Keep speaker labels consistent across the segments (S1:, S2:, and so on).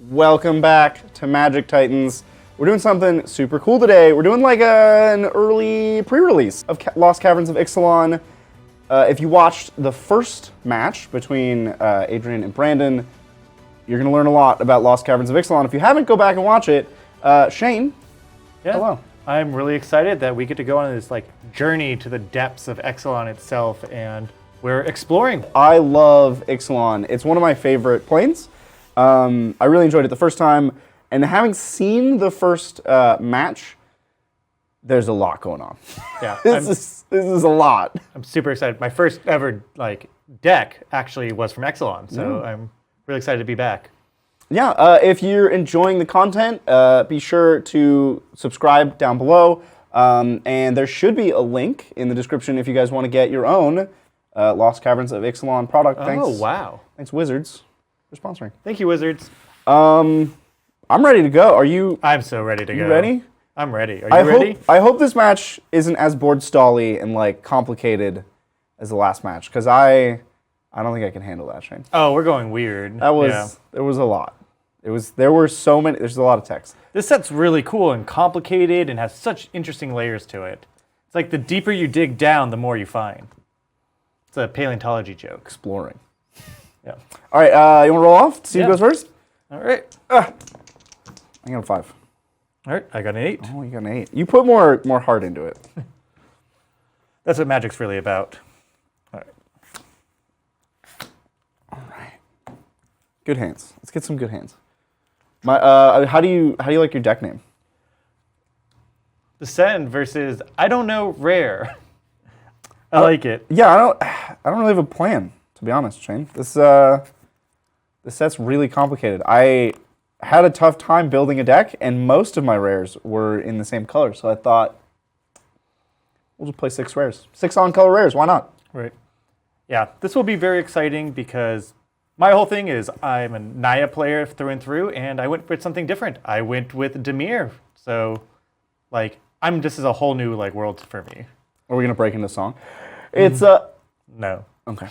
S1: Welcome back to Magic Titans. We're doing something super cool today. We're doing like an early pre-release of Lost Caverns of Ixalan. If you watched the first match between Adrian and Brandon, you're going to learn a lot about Lost Caverns of Ixalan. If you haven't, go back and watch it. Shayne, hello.
S2: I'm really excited that we get to go on this journey to the depths of Ixalan itself, and we're exploring.
S1: I love Ixalan. It's one of my favorite planes. I really enjoyed it the first time, and having seen the first match, there's a lot going on.
S2: Yeah,
S1: this is a lot.
S2: I'm super excited. My first ever deck actually was from Ixalan, so I'm really excited to be back.
S1: Yeah, if you're enjoying the content, be sure to subscribe down below, and there should be a link in the description if you guys want to get your own Lost Caverns of Ixalan product.
S2: Oh, wow.
S1: Thanks, Wizards, for sponsoring.
S2: Thank you, Wizards.
S1: I'm ready to go. Are you?
S2: I'm so ready to go.
S1: You ready?
S2: I'm ready. Are you ready?
S1: I hope this match isn't as board stally and complicated as the last match, because I don't think I can handle that, Shayne.
S2: Oh, we're going weird.
S1: There was a lot. There were so many. There's a lot of text.
S2: This set's really cool and complicated and has such interesting layers to it. It's like the deeper you dig down, the more you find. It's a paleontology joke.
S1: Exploring.
S2: Yeah.
S1: All right. You want to roll off? See who goes first.
S2: All right.
S1: I got a 5.
S2: All right. I got an 8.
S1: Oh, you got an 8. You put more heart into it.
S2: That's what Magic's really about. All right.
S1: All right. Good hands. Let's get some good hands. How do you like your deck name?
S2: Descend versus I don't know rare. I like it.
S1: Yeah, I don't really have a plan, to be honest, Shayne. This set's really complicated. I had a tough time building a deck, and most of my rares were in the same color, so I thought we'll just play 6 rares. 6 on-color rares, why not?
S2: Right. Yeah, this will be very exciting because my whole thing is I'm a Naya player through and through, and I went with something different. I went with dimir. So, this is a whole new world for me.
S1: Are we gonna break into song? It's
S2: No.
S1: Okay.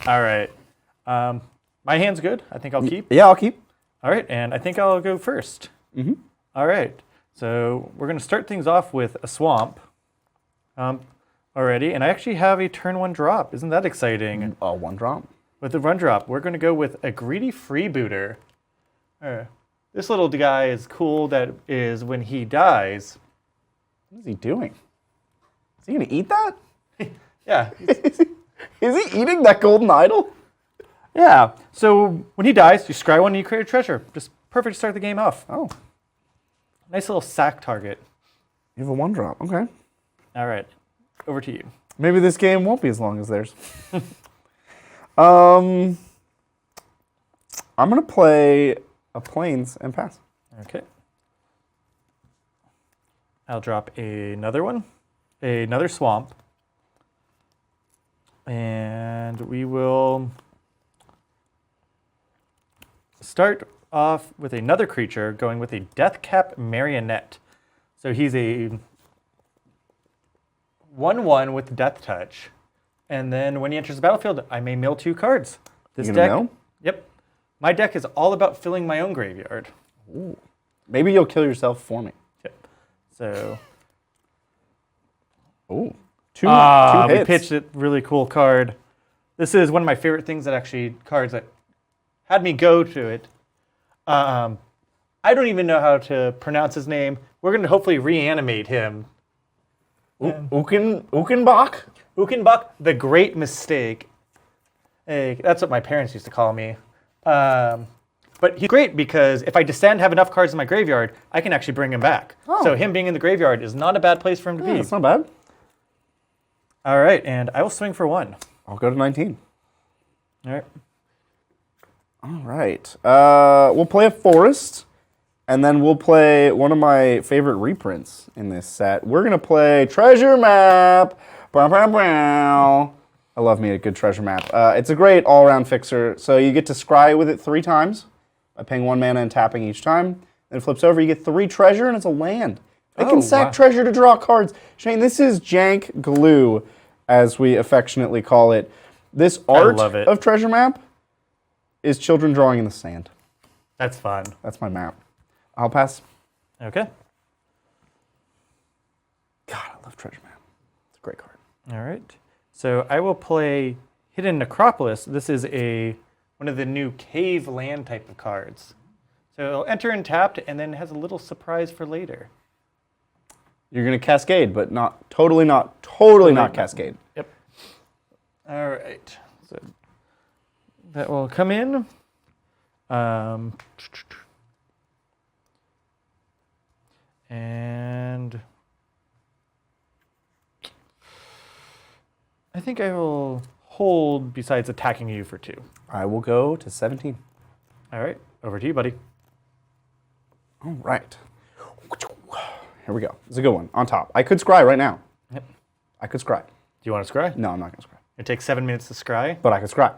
S2: All right. My hand's good. I think I'll keep.
S1: Yeah, I'll keep.
S2: All right, and I think I'll go first.
S1: Mm-hmm.
S2: All right. So we're gonna start things off with a swamp. Already, and I actually have a turn 1 drop. Isn't that exciting?
S1: 1 drop.
S2: With the run drop, we're going to go with a greedy freebooter. This little guy is cool. That is when he dies.
S1: What is he doing? Is he going to eat that?
S2: Yeah.
S1: Is he eating that golden idol?
S2: Yeah. So when he dies, you scry 1 and you create a treasure. Just perfect to start the game off.
S1: Oh.
S2: Nice little sack target.
S1: You have a 1 drop. Okay.
S2: All right. Over to you.
S1: Maybe this game won't be as long as theirs. I'm going to play a Plains and pass.
S2: Okay. I'll drop another one, another swamp, and we will start off with another creature, going with a Deathcap Marionette. So he's a 1/1 with Death Touch. And then when he enters the battlefield, I may mill 2 cards. This deck,
S1: mill?
S2: Yep. My deck is all about filling my own graveyard.
S1: Ooh. Maybe you'll kill yourself for me.
S2: Yep. So.
S1: Ooh. 2 hits.
S2: We pitched a really cool card. This is one of my favorite things cards that had me go to it. I don't even know how to pronounce his name. We're going to hopefully reanimate him.
S1: Ukenbach?
S2: Ukenbach, the Great Mistake. Hey, that's what my parents used to call me. But he's great because if I descend, have enough cards in my graveyard, I can actually bring him back. Oh. So him being in the graveyard is not a bad place for him to be.
S1: That's not bad.
S2: All right, and I will swing for 1.
S1: I'll go to 19.
S2: All right.
S1: All right. We'll play a forest, and then we'll play one of my favorite reprints in this set. We're going to play Treasure Map. I love me a good treasure map. It's a great all-around fixer. So you get to scry with it 3 times by paying 1 mana and tapping each time. Then it flips over, you get 3 treasure, and it's a land. It can sack treasure to draw cards. Shayne, this is jank glue, as we affectionately call it. This art of treasure map is children drawing in the sand.
S2: That's fun.
S1: That's my map. I'll pass.
S2: Okay.
S1: God, I love treasure map. It's a great card.
S2: All right. So I will play Hidden Necropolis. This is one of the new cave land type of cards. So it'll enter and tapped, and then has a little surprise for later.
S1: You're gonna cascade, but totally not cascade.
S2: Yep. All right. So that will come in. And I think I will hold besides attacking you for 2.
S1: I will go to 17.
S2: All right. Over to you, buddy.
S1: All right. Here we go. It's a good one. On top. I could scry right now.
S2: Yep.
S1: I could scry.
S2: Do you want to scry?
S1: No, I'm not going to scry.
S2: It takes 7 minutes to scry.
S1: But I could scry.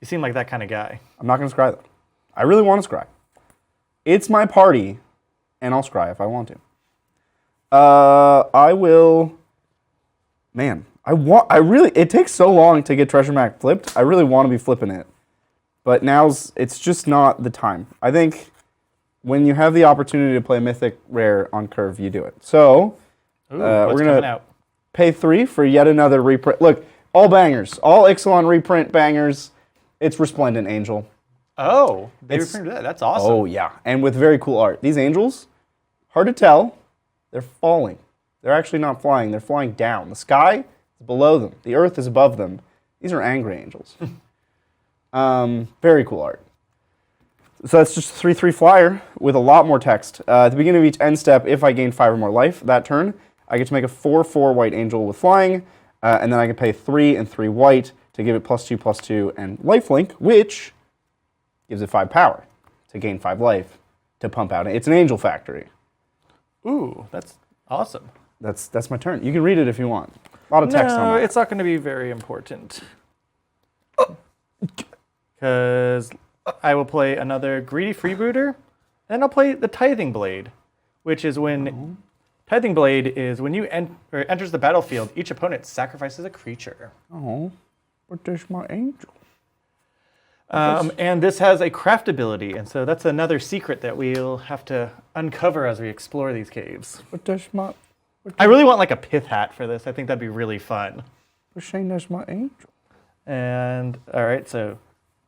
S2: You seem like that kind of guy.
S1: I'm not going to scry though. I really want to scry. It's my party, and I'll scry if I want to. I will. Man, it takes so long to get Treasure Map flipped. I really want to be flipping it. But it's just not the time. I think when you have the opportunity to play Mythic Rare on curve, you do it. So, we're going to pay 3 for yet another reprint. Look, all bangers. All Ixalan reprint bangers. It's Resplendent Angel.
S2: Oh, they reprinted that. That's awesome.
S1: Oh, yeah. And with very cool art. These angels, hard to tell. They're falling. They're actually not flying. They're flying down. The sky is below them. The earth is above them. These are angry angels. Very cool art. So that's just a 3/3 flyer with a lot more text. At the beginning of each end step, if I gain 5 or more life that turn, I get to make a 4/4 white angel with flying, and then I can pay 3 and 3 white to give it +2/+2 and lifelink, which gives it 5 power to gain 5 life to pump out. It's an angel factory.
S2: Ooh, that's awesome.
S1: That's my turn. You can read it if you want. A lot of text on
S2: No,
S1: that.
S2: it's not going to be very important. Because I will play another Greedy Freebooter, and then I'll play the Tithing Blade, which is when... Tithing Blade is when you enters the battlefield, each opponent sacrifices a creature.
S1: Oh, but there's my angel.
S2: And this has a craft ability, and so that's another secret that we'll have to uncover as we explore these caves.
S1: But there's my...
S2: I really want like a pith hat for this. I think that'd be really fun.
S1: But Shayne, there's my angel.
S2: And all right, so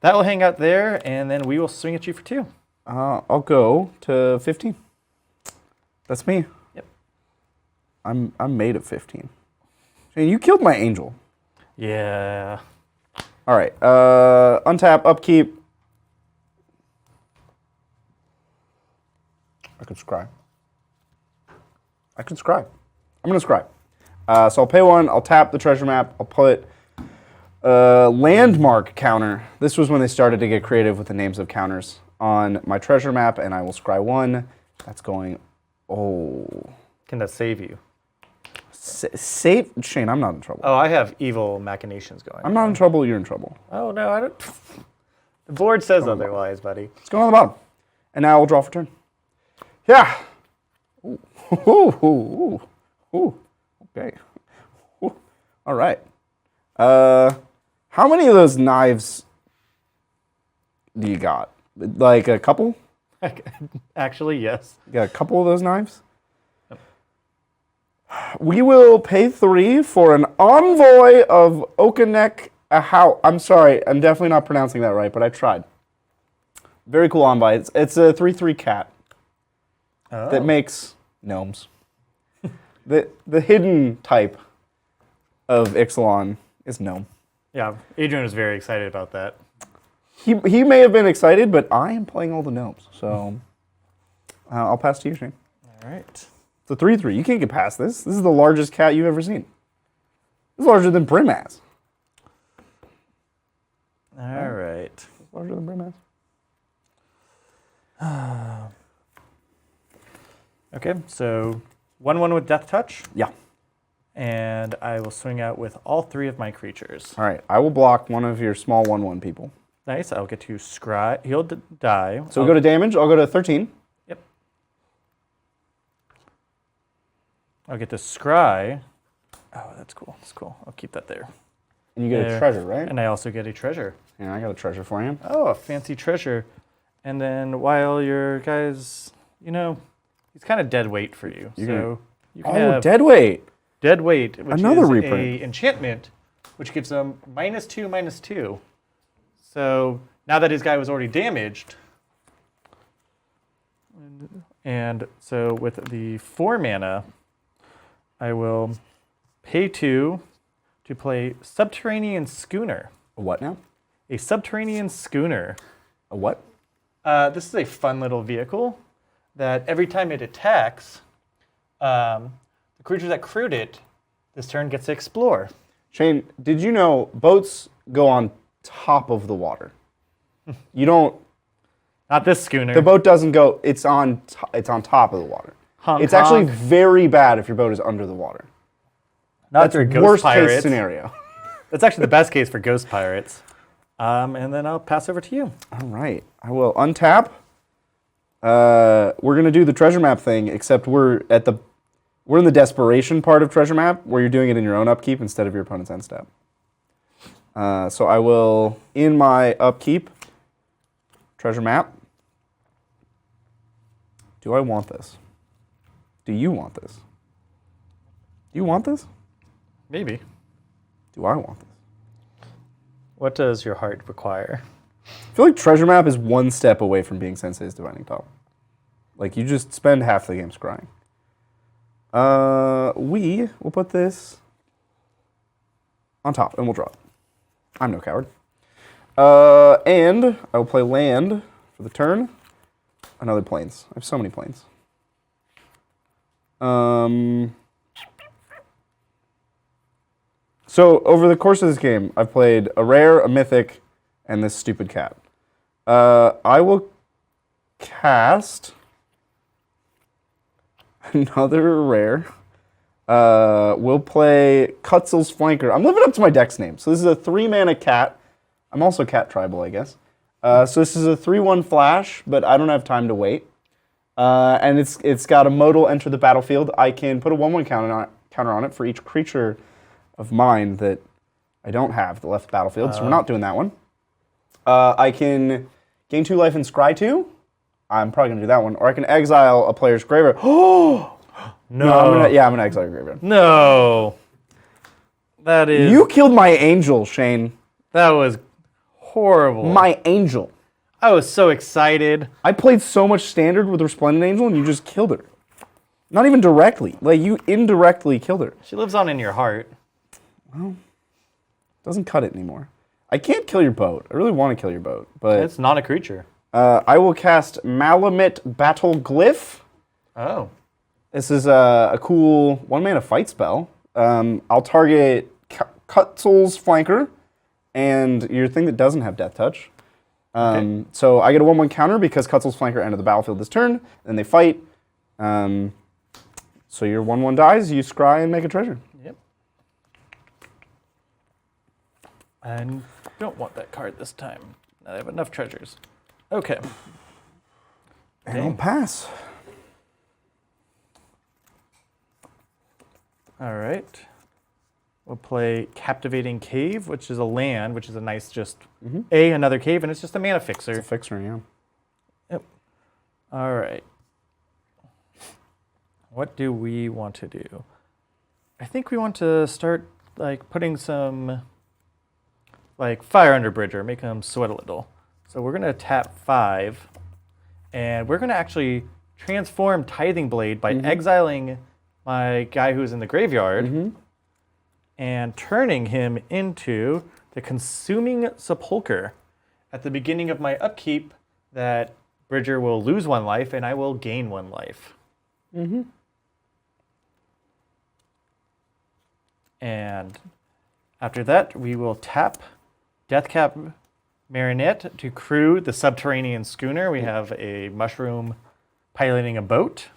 S2: that will hang out there, and then we will swing at you for 2.
S1: I'll go to 15. That's me.
S2: Yep.
S1: I'm made of 15. Shayne, you killed my angel.
S2: Yeah.
S1: All right. Untap, upkeep. I could scry. I'm going to scry. So I'll pay 1. I'll tap the treasure map. I'll put landmark counter. This was when they started to get creative with the names of counters on my treasure map, and I will scry 1. That's going... Oh.
S2: Can that save you?
S1: Save... Shayne, I'm not in trouble.
S2: Oh, I have evil machinations going.
S1: I'm not in trouble. You're in trouble.
S2: Oh, no, I don't... The board says otherwise, buddy.
S1: Let's go on the bottom. And now we'll draw for turn. Yeah. Ooh. Ooh. Ooh. Okay. Ooh. All right. How many of those knives do you got? Like a couple?
S2: Actually, yes.
S1: You got a couple of those knives? Yep. We will pay 3 for an envoy of Okanek Ahau. I'm sorry, I'm definitely not pronouncing that right, but I tried. Very cool envoy. It's a 3/3 cat that makes gnomes. The hidden type of Ixalan is gnome.
S2: Yeah, Adrian was very excited about that.
S1: He may have been excited, but I am playing all the gnomes, so I'll pass to you, Shayne.
S2: All right.
S1: It's a 3/3. You can't get past this. This is the largest cat you've ever seen. It's larger than Brimaz.
S2: All right.
S1: It's larger than Brimaz.
S2: Okay, so 1/1 with Death Touch.
S1: Yeah.
S2: And I will swing out with all 3 of my creatures.
S1: All right. I will block one of your small 1/1 people.
S2: Nice. I'll get to scry. He'll die.
S1: So we'll go to damage. I'll go to 13.
S2: Yep. I'll get to scry. Oh, that's cool. That's cool. I'll keep that there.
S1: And you get a treasure, right?
S2: And I also get a treasure.
S1: Yeah, I got a treasure for you.
S2: Oh, a fancy treasure. And then while your guys, he's kind of dead weight for you. So you can have
S1: dead weight.
S2: dead weight, which
S1: Another
S2: is
S1: reprint.
S2: a enchantment, which gives him -2/-2. So now that his guy was already damaged, and so with the 4 mana, I will pay 2 to play Subterranean Schooner.
S1: A what now?
S2: A Subterranean Schooner.
S1: A what?
S2: This is a fun little vehicle that every time it attacks, the creature that crewed it this turn gets to explore.
S1: Shane, did you know boats go on top of the water? You don't.
S2: Not this schooner.
S1: The boat doesn't go. It's on top of the water.
S2: Honk,
S1: It's actually
S2: honk.
S1: very bad if your boat is under the water.
S2: Not for ghost
S1: Worst
S2: pirates.
S1: case scenario.
S2: That's actually the best case for ghost pirates. And then I'll pass over to you.
S1: All right, I will untap. We're gonna do the treasure map thing, except we're in the desperation part of treasure map, where you're doing it in your own upkeep instead of your opponent's end step. So I will, in my upkeep, treasure map. Do I want this? Do you want this? Do you want this?
S2: Maybe.
S1: Do I want this?
S2: What does your heart require?
S1: I feel like treasure map is one step away from being Sensei's Divining Top. Like, you just spend half the game scrying. We will put this on top, and we'll draw it. I'm no coward. And I will play land for the turn. Another plains. I have so many plains. So over the course of this game, I've played a rare, a mythic, and this stupid cat. I will cast another rare. We'll play Kutzel's Flanker. I'm living up to my deck's name. So this is a 3-mana cat. I'm also cat tribal, I guess. So this is a 3/1 flash, but I don't have time to wait. And it's got a modal enter the battlefield. I can put a 1/1 counter on it for each creature of mine that I don't have that left the battlefield. So we're not doing that one. I can gain 2 life and scry 2. I'm probably gonna do that one. Or I can exile a player's graveyard. Oh no! I'm gonna exile your graveyard.
S2: No. That is.
S1: You killed my angel, Shane.
S2: That was horrible.
S1: My angel.
S2: I was so excited.
S1: I played so much standard with Resplendent Angel, and you just killed her. Not even directly. Like, you indirectly killed her.
S2: She lives on in your heart.
S1: Well, doesn't cut it anymore. I can't kill your boat. I really want to kill your boat, but
S2: It's not a creature.
S1: I will cast Malamute Battle Glyph.
S2: Oh.
S1: This is a cool 1-mana fight spell. I'll target Kutzel's Flanker and your thing that doesn't have Death Touch.
S2: Okay.
S1: So I get a 1/1 counter because Kutzel's Flanker entered the battlefield this turn, and they fight. So your 1/1 dies, you scry and make a treasure.
S2: Yep. I don't want that card this time. I have enough treasures. Okay.
S1: And I'll pass.
S2: All right. We'll play Captivating Cave, which is a land, which is a nice just another cave, and it's just a mana fixer.
S1: It's a fixer, yeah.
S2: Yep. All right. What do we want to do? I think we want to start like putting some like fire under Bridger, make him sweat a little. So we're gonna tap 5, and we're gonna actually transform Tithing Blade by exiling my guy who's in the graveyard and turning him into the Consuming Sepulcher. At the beginning of my upkeep, that Bridger will lose 1 life and I will gain 1 life. And after that, we will tap Deathcap Marinette to crew the Subterranean Schooner. We have a mushroom piloting a boat.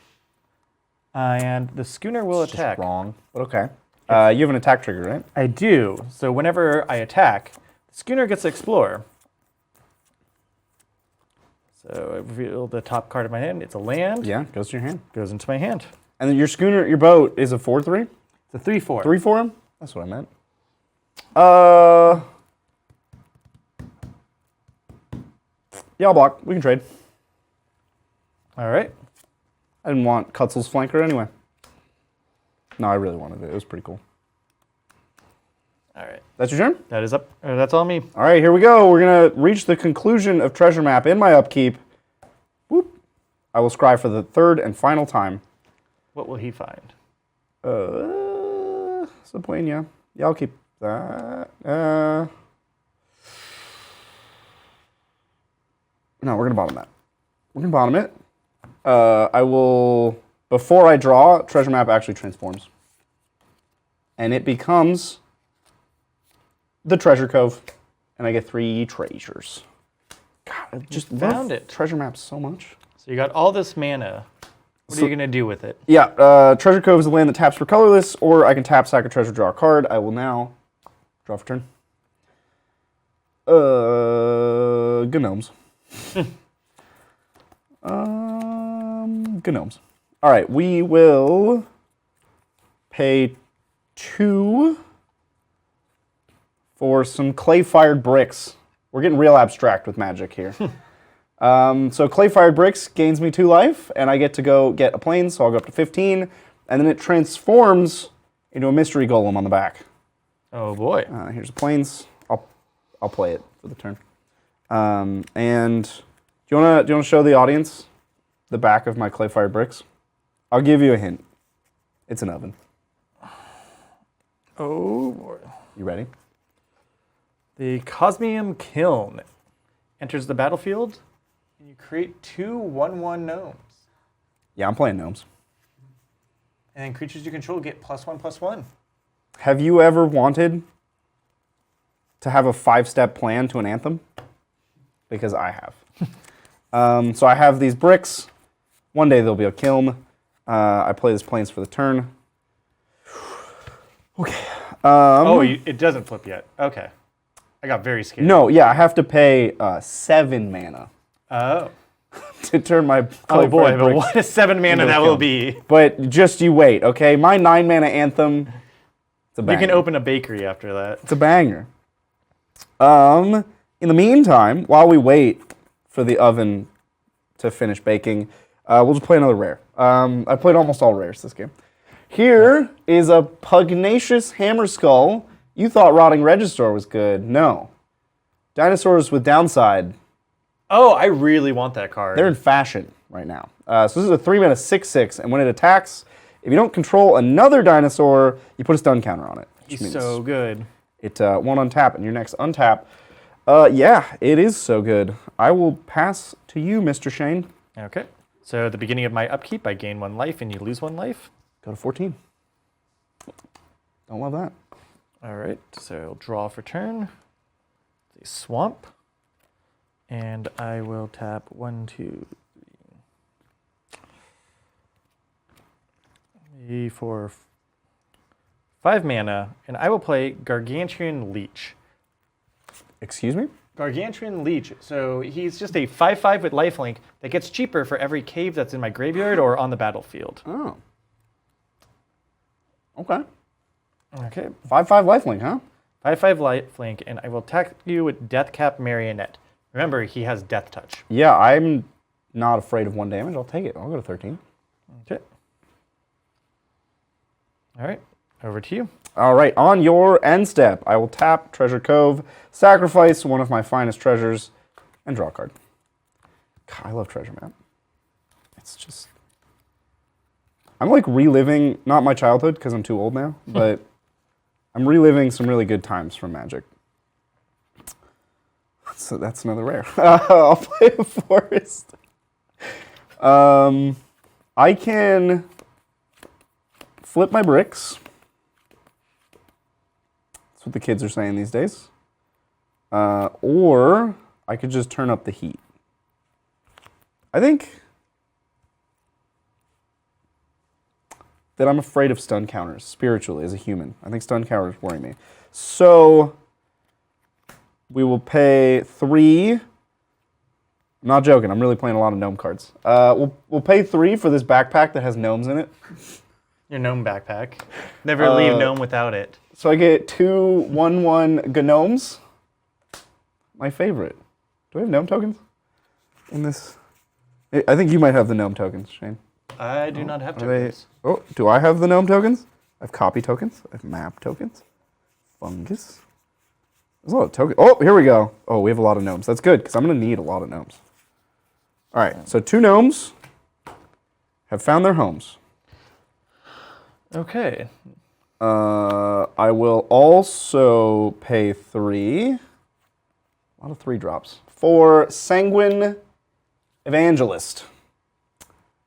S2: And the schooner will attack.
S1: Just wrong, but okay. You have an attack trigger, right?
S2: I do. So whenever I attack, the schooner gets to explore. So I reveal the top card of my hand. It's a land.
S1: Yeah, goes to your hand.
S2: Goes into my hand.
S1: And then your schooner, your boat is a 4/3?
S2: It's a 3/4.
S1: 3 for him? That's what I meant. Yeah, I'll block. We can trade.
S2: All right.
S1: I didn't want Kutzel's flanker anyway. No, I really wanted it. It was pretty cool.
S2: All right.
S1: That's your turn?
S2: That is up. That's all me.
S1: All right, here we go. We're going to reach the conclusion of treasure map in my upkeep. Whoop. I will scry for the third and final time.
S2: What will he find?
S1: Saponia. Yeah, I'll keep that. No, we're going to bottom that. We're going to bottom it. I will, before I draw, treasure map actually transforms. And it becomes the treasure cove. And I get 3 treasures. God, I just
S2: found
S1: love
S2: it.
S1: treasure maps so much.
S2: So you got all this mana. What are you going to do with it?
S1: Yeah, treasure cove is a land that taps for colorless, or I can tap, sack a treasure, draw a card. I will now draw for turn. Gnomes. Gnomes. All right, we will pay 2 for some clay-fired bricks. We're getting real abstract with magic here. So clay-fired bricks gains me 2 life, and I get to go get a plane, so I'll go up to 15, and then it transforms into a mystery golem on the back.
S2: Oh boy.
S1: Here's the planes. I'll play it for the turn. And do you wanna show the audience the back of my clay-fired bricks? I'll give you a hint. It's an oven.
S2: Oh boy.
S1: You ready?
S2: The Cosmium Kiln enters the battlefield, and you create 2 1/1 gnomes.
S1: Yeah, I'm playing gnomes.
S2: And then creatures you control get +1/+1.
S1: Have you ever wanted to have a 5-step plan to an anthem? Because I have. So I have these bricks. One day there'll be a kiln. I play this planes for the turn. Okay.
S2: It doesn't flip yet. Okay. I got very scared.
S1: No, yeah, I have to pay 7 mana
S2: Oh.
S1: to turn my
S2: Oh boy,
S1: clay-fired
S2: but
S1: bricks.
S2: what a 7 mana
S1: into a
S2: that
S1: kiln.
S2: will be.
S1: But just you wait, okay? My 9 mana anthem, it's a banger.
S2: You can open a bakery after that.
S1: It's a banger. In the meantime, while we wait for the oven to finish baking, we'll just play another rare. I played almost all rares this game. Here is a Pugnacious Hammer Skull. You thought Rotting Regisaur was good. No. Dinosaurs with Downside.
S2: Oh, I really want that card.
S1: They're in fashion right now. So this is a 3-mana 6/6, and when it attacks, if you don't control another dinosaur, you put a stun counter on it.
S2: He's so good.
S1: It won't untap, and your next untap. Yeah, it is so good. I will pass to you, Mr. Shayne.
S2: Okay. So at the beginning of my upkeep, I gain 1 life and you lose 1 life.
S1: Go to 14. Don't love that.
S2: All right. So draw for turn. A swamp. And I will tap 1, 2, 3, 4, 5 mana, and I will play Gargantuan Leech.
S1: Excuse me?
S2: Gargantuan Leech. So he's just a 5/5 with lifelink that gets cheaper for every cave that's in my graveyard or on the battlefield.
S1: Oh. Okay.
S2: Okay.
S1: 5/5 lifelink, huh?
S2: 5/5 lifelink, and I will attack you with Deathcap Marionette. Remember, he has Death Touch.
S1: Yeah, I'm not afraid of 1 damage. I'll take it. I'll go to 13.
S2: Okay. All right. Over to you.
S1: All right, on your end step, I will tap Treasure Cove, sacrifice one of my finest treasures, and draw a card. God, I love Treasure Map. It's just... I'm like reliving, not my childhood, because I'm too old now, but I'm reliving some really good times from Magic. So that's another rare. I'll play a forest. I can flip my bricks. That's what the kids are saying these days. Or I could just turn up the heat. I think that I'm afraid of stun counters spiritually as a human. I think stun counters worry me. So we will pay 3. I'm not joking. I'm really playing a lot of gnome cards. We'll pay 3 for this backpack that has gnomes in it.
S2: Your gnome backpack. Never leave gnome without it.
S1: So I get 2 1/1 gnomes. My favorite. Do we have gnome tokens? in this? I think you might have the gnome tokens, Shane.
S2: I do not have
S1: Are they-
S2: tokens.
S1: Oh, do I have the gnome tokens? I have copy tokens. I have map tokens. Fungus. There's a lot of tokens. Oh, here we go. Oh, we have a lot of gnomes. That's good, because I'm going to need a lot of gnomes. All right, so 2 gnomes have found their homes.
S2: Okay.
S1: I will also pay 3. A lot of 3 drops. For Sanguine Evangelist.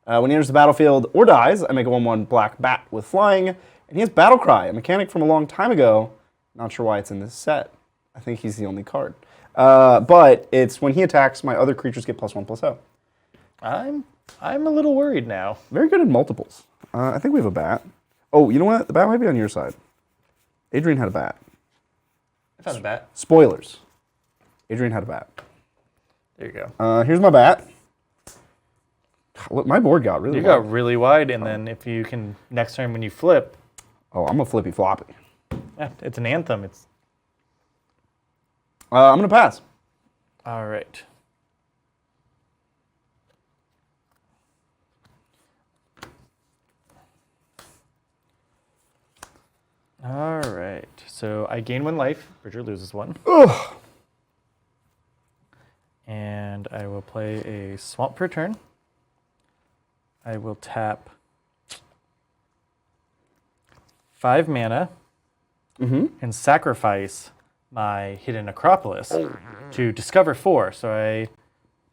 S1: When he enters the battlefield or dies, I make a 1/1 black bat with flying, and he has Battle Cry, a mechanic from a long time ago. Not sure why it's in this set. I think he's the only card. But it's when he attacks, my other creatures get +1/+0.
S2: I'm a little worried now.
S1: Very good in multiples. I think we have a bat. Oh, you know what? The bat might be on your side. Adrian had a bat.
S2: I found a bat.
S1: Spoilers. Adrian had a bat.
S2: There you go.
S1: Here's my bat. Look, my board got really
S2: You
S1: wide.
S2: got really wide, and then if you can, next turn when you flip,
S1: Oh, I'm a flippy floppy.
S2: yeah, it's an anthem. It's
S1: I'm going to pass.
S2: all right. All right. So I gain 1 life. Bridger loses 1.
S1: Ugh.
S2: And I will play a swamp per turn. I will tap 5 mana and sacrifice my Hidden Acropolis to discover 4. So I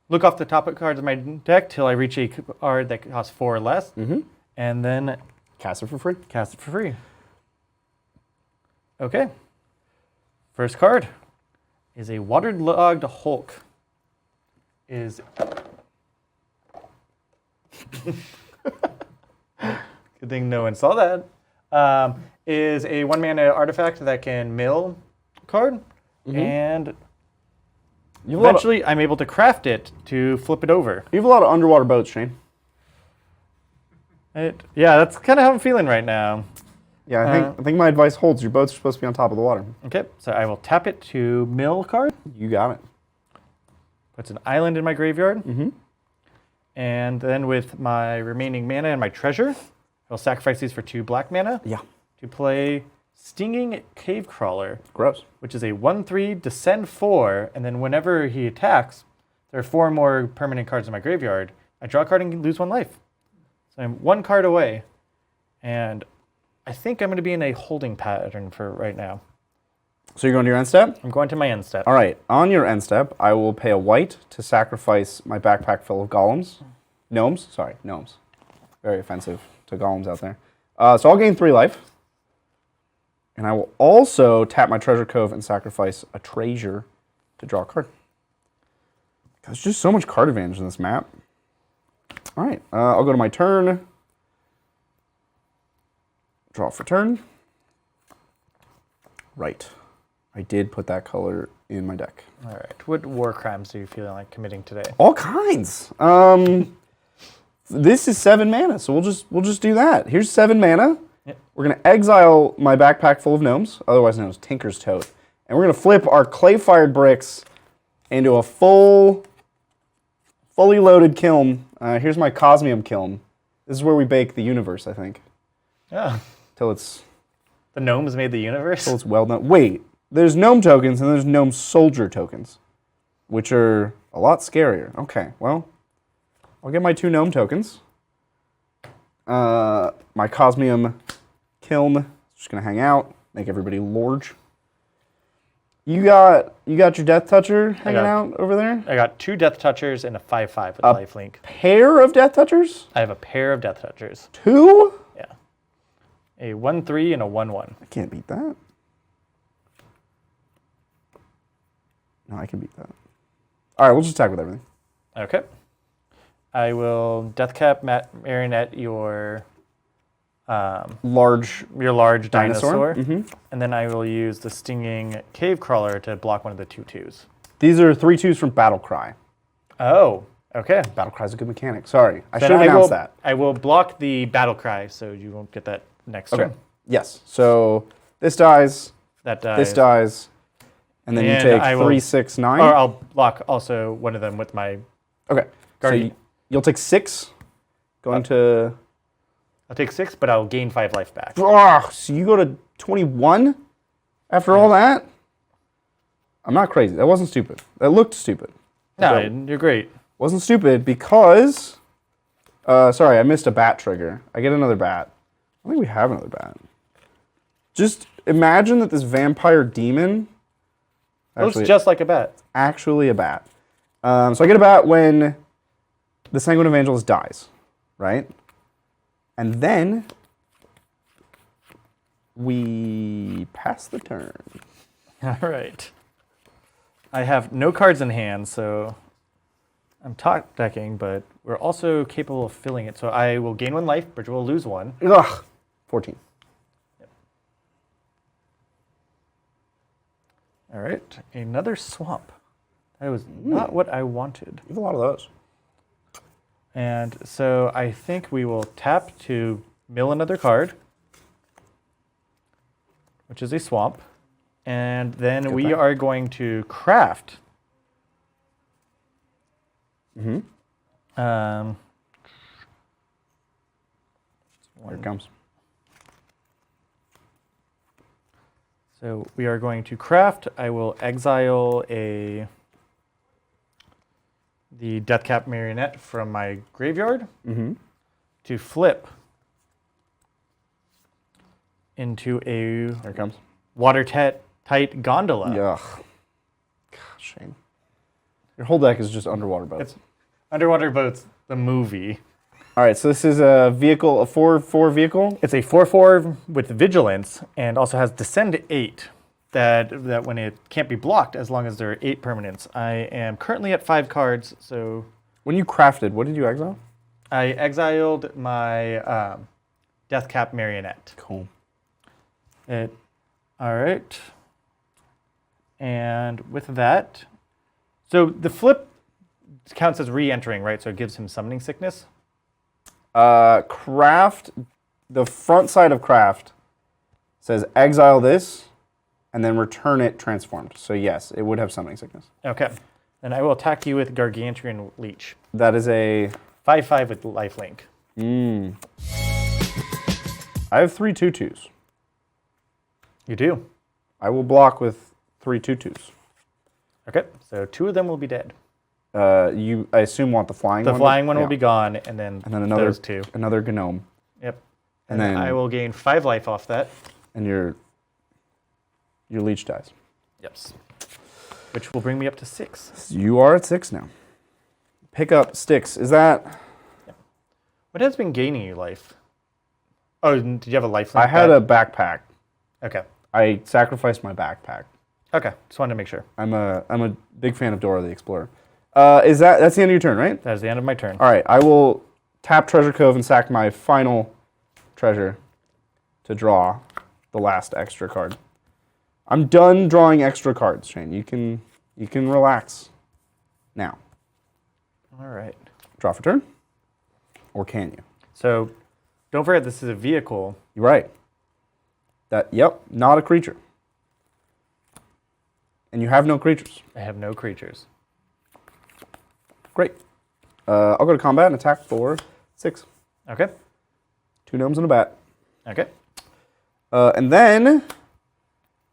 S2: look off the top of cards of my deck till I reach a card that costs 4 or less, and then
S1: Cast it for free.
S2: cast it for free. Okay. First card is a Waterlogged Hulk. Is good thing no one saw that. Is a 1 mana artifact that can mill a card, and eventually I'm able to craft it to flip it over.
S1: You have a lot of underwater boats, Shane.
S2: Yeah, that's kind of how I'm feeling right now.
S1: Yeah, I think my advice holds. Your boats are supposed to be on top of the water.
S2: Okay, so I will tap it to mill a card.
S1: You got it.
S2: Puts an island in my graveyard. And then with my remaining mana and my treasure, I'll sacrifice these for 2 black mana
S1: Yeah.
S2: to play Stinging Cave Crawler,
S1: Gross.
S2: which is a 1/3 descend 4, and then whenever he attacks, there are 4 more permanent cards in my graveyard. I draw a card and lose 1 life. So I'm 1 card away, and I think I'm going to be in a holding pattern for right now.
S1: So you're going to your end step?
S2: I'm going to my end step.
S1: All right. On your end step, I will pay a white to sacrifice my backpack full of golems. Gnomes. Sorry, gnomes. Very offensive to golems out there. So I'll gain 3 life. And I will also tap my treasure cove and sacrifice a treasure to draw a card. There's just so much card advantage in this map. All right. I'll go to my turn. Draw for turn. Right. I did put that color in my deck.
S2: All right. What war crimes do you feel like committing today?
S1: All kinds. This is 7 mana, so we'll just do that. Here's 7 mana.
S2: Yep.
S1: We're gonna exile my backpack full of gnomes, otherwise known as Tinker's Tote, and we're gonna flip our clay-fired bricks into a fully loaded kiln. Here's my Cosmium kiln. This is where we bake the universe, I think,
S2: Oh,
S1: till it's
S2: the gnomes made the universe?
S1: well done. Wait, there's gnome tokens and there's gnome soldier tokens, which are a lot scarier. Okay, well, I'll get my 2 gnome tokens. My Cosmium kiln is just gonna hang out, make everybody large. You got your Death Toucher hanging out over there?
S2: I got 2 Death Touchers and a 5/5 with lifelink.
S1: Pair of Death Touchers?
S2: I have a pair of Death Touchers.
S1: 2?
S2: Yeah. A 1/3 and a 1/1.
S1: I can't beat that. No, I can beat that. All right, we'll just attack with everything.
S2: Okay. I will Deathcap Marionette your
S1: Large
S2: dinosaur.
S1: Mhm.
S2: And then I will use the Stinging Cave Crawler to block one of the 2/2s.
S1: These are 3/2s from Battle Cry.
S2: Oh, okay.
S1: Battle Cry's a good mechanic. Sorry, I
S2: Then
S1: should have announced that.
S2: I will block the Battle Cry so you won't get that next turn.
S1: Yes. So this dies.
S2: That dies.
S1: This dies. And then you
S2: And
S1: take
S2: I will-
S1: 3, 6, 9.
S2: Or I'll block also one of them with my
S1: Okay. So
S2: Guardian.
S1: you'll take 6. Going to...
S2: I'll take 6, but I'll gain 5 life back.
S1: So you go to 21 after all that? I'm not crazy. That wasn't stupid. That looked stupid.
S2: No, you're great.
S1: Wasn't stupid because... sorry, I missed a bat trigger. I get another bat. I think we have another bat. Just imagine that this vampire demon...
S2: Looks just like a bat.
S1: Actually a bat. So I get a bat when the Sanguine Evangelist dies, right? And then we pass the turn.
S2: All right. I have no cards in hand, so I'm top decking, but we're also capable of filling it. So I will gain 1 life, Bridger will lose 1.
S1: Ugh, 14.
S2: Yep. All right, another swamp. That was not what I wanted.
S1: You have a lot of those.
S2: And so I think we will tap to mill another card, which is a swamp. And then we are going to craft.
S1: Mm-hmm.
S2: Here
S1: it comes.
S2: So we are going to craft. I will exile the Deathcap Marionette from my graveyard to flip into a
S1: Here it comes.
S2: watertight gondola.
S1: Yuck. God, Shane. Your whole deck is just underwater boats.
S2: It's Underwater Boats, the movie.
S1: All right, so this is a vehicle, a 4/4 vehicle.
S2: It's a 4/4 with vigilance and also has descend 8. That when it can't be blocked as long as there are 8 permanents. I am currently at 5 cards, so
S1: When you crafted, what did you exile?
S2: I exiled my Deathcap Marionette.
S1: Cool.
S2: All right. And with that, so the flip counts as re-entering, right? So it gives him summoning sickness.
S1: Craft, the front side of craft says exile this and then return it transformed. So yes, it would have summoning sickness.
S2: Okay. And I will attack you with Gargantuan Leech.
S1: That is a
S2: 5/5 with lifelink.
S1: I have 3 2/2s.
S2: You do.
S1: I will block with 3 2/2s.
S2: Okay. So 2 of them will be dead.
S1: You, I assume, want the flying one?
S2: The flying one will be gone, and then
S1: another,
S2: those 2.
S1: Another gnome.
S2: Yep.
S1: And
S2: then
S1: then
S2: I will gain 5 life off that.
S1: And your leech dies.
S2: Yes. Which will bring me up to 6.
S1: You are at 6 now. Pick up sticks. Is that...
S2: What has been gaining you life? Oh, did you have a life link?
S1: I had a backpack.
S2: Okay.
S1: I sacrificed my backpack.
S2: Okay. Just wanted to make sure.
S1: I'm a big fan of Dora the Explorer. That's the end of your turn, right?
S2: That is the end of my turn.
S1: All right. I will tap Treasure Cove and sack my final treasure to draw the last extra card. I'm done drawing extra cards, Shane. You can relax now.
S2: All right.
S1: Draw for turn? Or can you?
S2: So don't forget this is a vehicle.
S1: You're right. Yep, not a creature. And you have no creatures.
S2: I have no creatures.
S1: Great. I'll go to combat and attack for 6.
S2: Okay.
S1: 2 gnomes and a bat.
S2: Okay.
S1: And then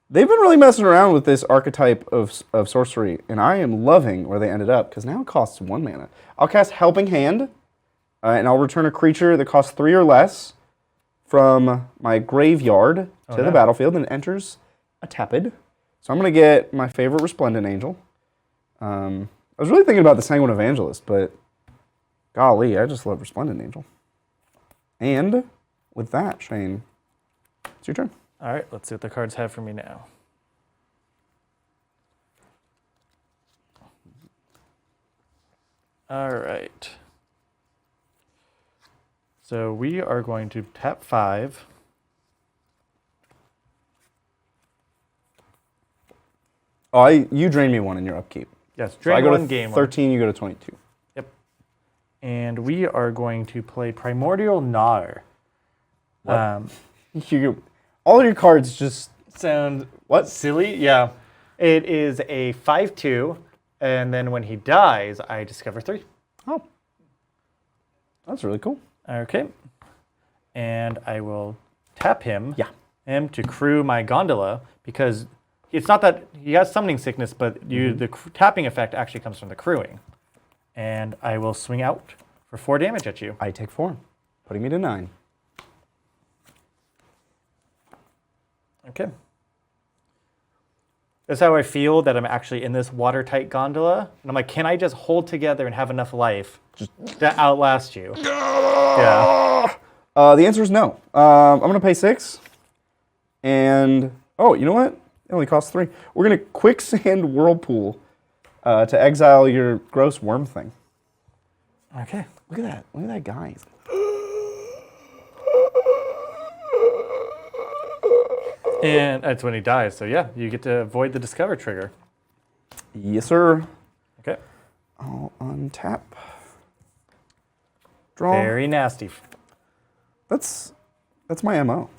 S1: they've been really messing around with this archetype of sorcery, and I am loving where they ended up because now it costs 1 mana. I'll cast Helping Hand, and I'll return a creature that costs 3 or less from my graveyard to the battlefield and enters a tepid. So I'm going to get my favorite Resplendent Angel. I was really thinking about the Sanguine Evangelist, but golly, I just love Resplendent Angel. And with that, Shane, it's your turn.
S2: All right. Let's see what the cards have for me now. All right. So we are going to tap 5.
S1: Oh, you drain me 1 in your upkeep.
S2: Yes,
S1: So
S2: drain
S1: I go
S2: 1,
S1: to
S2: game
S1: 13, you go to 22.
S2: Yep. And we are going to play Primordial Gnawer.
S1: All your cards just
S2: Sound silly? Yeah. It is a 5/2, and then when he dies, I discover 3.
S1: That's really cool.
S2: Okay. And I will tap him.
S1: Yeah.
S2: Him to crew my gondola because it's not that he has summoning sickness, but the tapping effect actually comes from the crewing. And I will swing out for 4 damage at you.
S1: I take 4, putting me to 9.
S2: Okay. That's how I feel that I'm actually in this watertight gondola. And I'm like, can I just hold together and have enough life to outlast you? Yeah.
S1: The answer is no. I'm going to pay 6. And, oh, you know what? It only costs 3. We're going to quicksand whirlpool to exile your gross worm thing.
S2: Okay.
S1: Look at that. Look at that guy.
S2: And that's when he dies. So yeah, you get to avoid the discover trigger.
S1: Yes, sir.
S2: Okay.
S1: I'll untap. Draw.
S2: Very nasty.
S1: That's my MO.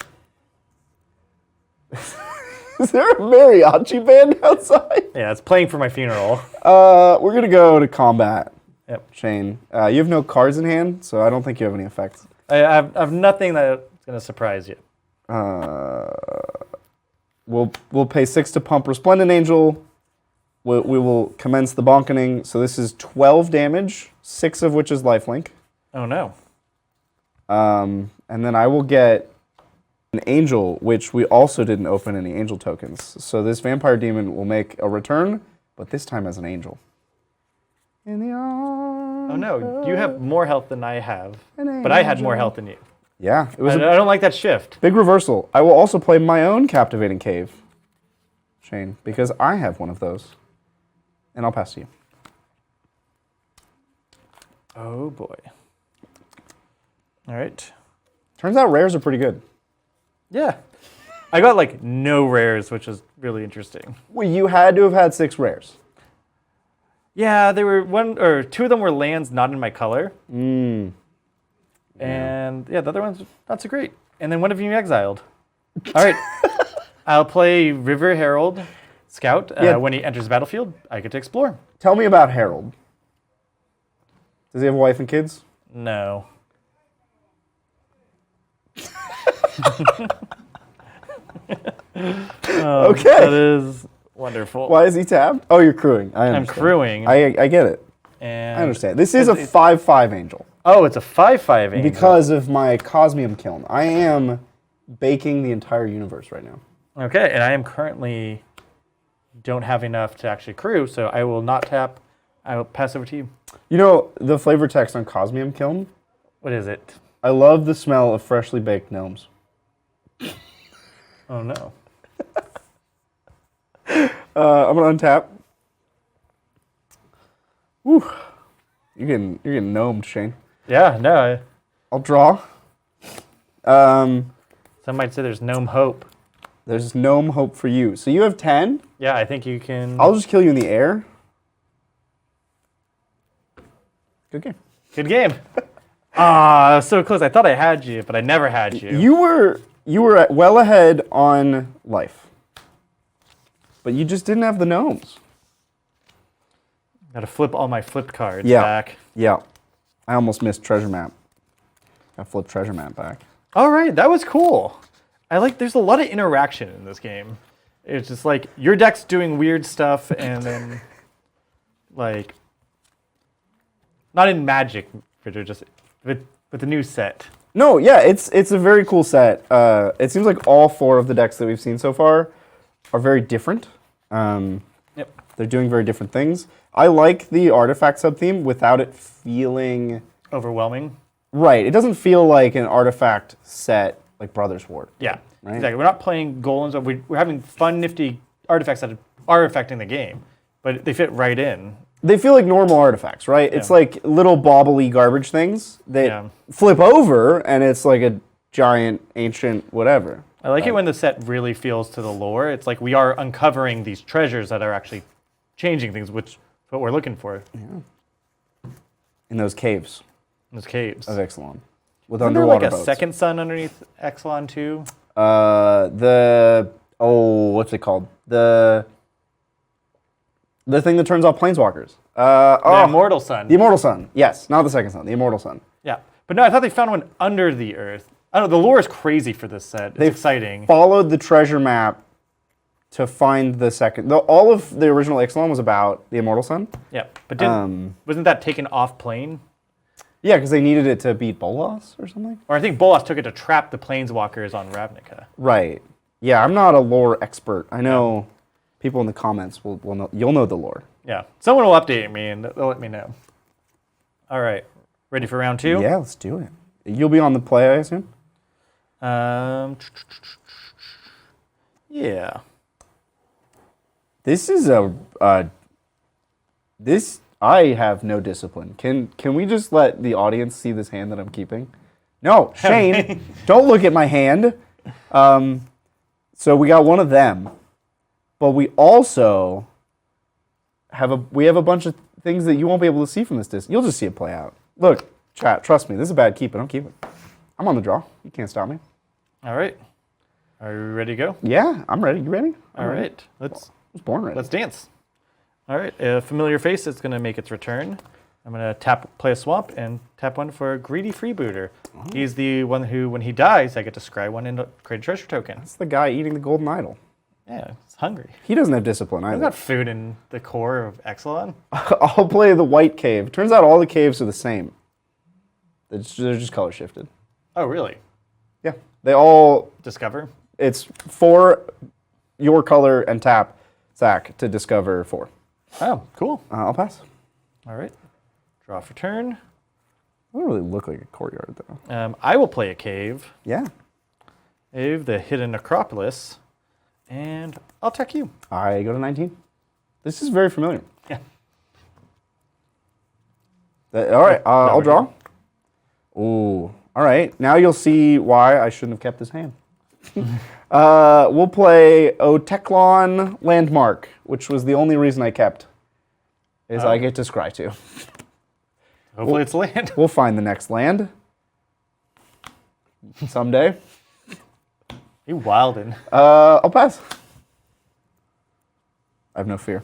S1: Is there a mariachi band outside?
S2: Yeah, it's playing for my funeral.
S1: We're going to go to combat.
S2: Yep.
S1: Shane, you have no cards in hand, so I don't think you have any effects.
S2: I have nothing that's going to surprise you.
S1: We'll pay 6 to pump Resplendent Angel. We will commence the bonkening. So this is 12 damage, 6 of which is lifelink.
S2: Oh no.
S1: And then I will get an angel, which we also didn't open any angel tokens. So this vampire demon will make a return, but this time as an angel. In the arms.
S2: Oh no, you have more health than I have, but I had more health than you.
S1: Yeah, it was
S2: I don't like that shift.
S1: big reversal. I will also play my own captivating cave, Shane, because I have one of those. And I'll pass to you.
S2: Oh boy. All right.
S1: Turns out rares are pretty good.
S2: Yeah. I got like no rares, which is really interesting.
S1: Well, you had to have had 6 rares.
S2: Yeah, there were 1 or 2 of them were lands not in my color. And yeah, the other one's not so great. And then one of you exiled. All right. I'll play River Herald Scout.
S1: Yeah.
S2: When he enters the battlefield, I get to explore.
S1: Tell me about Harold. Does he have a wife and kids?
S2: No.
S1: Okay.
S2: That is wonderful.
S1: Why is he tabbed? Oh, you're crewing. I understand.
S2: I'm crewing.
S1: I get it.
S2: And
S1: I understand. This is a 5/5 angel
S2: Oh, it's a 5/5 angel.
S1: because of my Cosmium Kiln. I am baking the entire universe right now.
S2: Okay, and I am currently don't have enough to actually crew, so I will not tap. I will pass over to you.
S1: You know, the flavor text on Cosmium Kiln,
S2: What is it?
S1: I love the smell of freshly baked gnomes.
S2: Oh no.
S1: I'm going to untap. Whew. You're getting gnomed, Shane.
S2: Yeah, no.
S1: I'll draw.
S2: Some might say there's gnome hope.
S1: There's gnome hope for you. So you have 10.
S2: Yeah, I think you can.
S1: I'll just kill you in the air. Good game.
S2: Good game. Ah, so close. I thought I had you, but I never had you.
S1: You were well ahead on life. But you just didn't have the gnomes.
S2: Gotta flip all my flipped cards
S1: Yeah.
S2: back.
S1: Yeah. I almost missed treasure map. I flipped treasure map back.
S2: All right, that was cool. There's a lot of interaction in this game. It's just like your deck's doing weird stuff, and then like not in Magic, but just with the new set.
S1: No, yeah, it's a very cool set. It seems like all 4 of the decks that we've seen so far are very different.
S2: Yep.
S1: They're doing very different things. I like the artifact sub-theme without it feeling...
S2: Overwhelming.
S1: Right, it doesn't feel like an artifact set like Brothers War.
S2: Yeah,
S1: Right.
S2: exactly. We're not playing golems, but we're having fun, nifty artifacts that are affecting the game, but they fit right in.
S1: They feel like normal artifacts, right? It's like little bobbly garbage things that flip over, and it's like a giant, ancient whatever.
S2: I like it when the set really feels to the lore. It's like we are uncovering these treasures that are actually changing things, which is what we're looking for.
S1: Yeah. In those caves
S2: In those caves.
S1: of Ixalan. With
S2: Isn't there
S1: underwater
S2: like a
S1: boats.
S2: second sun underneath Ixalan too?
S1: What's it called? The thing that turns off planeswalkers.
S2: The Immortal Sun.
S1: The Immortal Sun. Yes, not the second sun. The Immortal Sun.
S2: Yeah. But no, I thought they found one under the earth. I don't know, the lore is crazy for this set. It's exciting.
S1: Followed the treasure map to find the second. All of the original Ixalan was about the Immortal Sun.
S2: Yeah, but wasn't that taken off plane?
S1: Yeah, because they needed it to beat Bolas or something.
S2: Or I think Bolas took it to trap the planeswalkers on Ravnica.
S1: Right. Yeah, I'm not a lore expert. I know people in the comments will know. You'll know the lore.
S2: Yeah, someone will update me and they'll let me know. All right, ready for round 2?
S1: Yeah, let's do it. You'll be on the play, I assume?
S2: Yeah.
S1: This is I have no discipline. Can we just let the audience see this hand that I'm keeping? No, Shayne, don't look at my hand. So we got one of them, but we also have a bunch of things that you won't be able to see from this distance. You'll just see it play out. Look, chat, trust me, this is a bad keep, but don't keep it. I'm on the draw. You can't stop me.
S2: All right. Are you ready to go?
S1: Yeah, I'm ready. You ready?
S2: All right. I was
S1: born ready.
S2: Let's dance. All right. A familiar face is going to make its return. I'm going to play a swamp, and tap one for a greedy freebooter. Oh. He's the one who, when he dies, I get to scry one and create a treasure token.
S1: That's the guy eating the golden idol.
S2: Yeah, he's hungry.
S1: He doesn't have discipline either.
S2: He's got food in the core of Ixalan.
S1: I'll play the white cave. Turns out all the caves are the same. They're just color shifted.
S2: Oh, really?
S1: Yeah. They all...
S2: Discover?
S1: It's 4 your color and tap Zach to discover 4.
S2: Oh, cool.
S1: I'll pass.
S2: All right. Draw for turn.
S1: It doesn't really look like a courtyard, though.
S2: I will play a cave.
S1: Yeah.
S2: Cave, the hidden necropolis. And I'll attack you.
S1: I go to 19. This is very familiar.
S2: Yeah.
S1: All right, I'll draw. Ooh. All right, now you'll see why I shouldn't have kept this hand. We'll play Oteklon Landmark, which was the only reason I kept, is I get to scry 2.
S2: Hopefully it's land.
S1: We'll find the next land someday.
S2: You wildin'.
S1: I'll pass. I have no fear.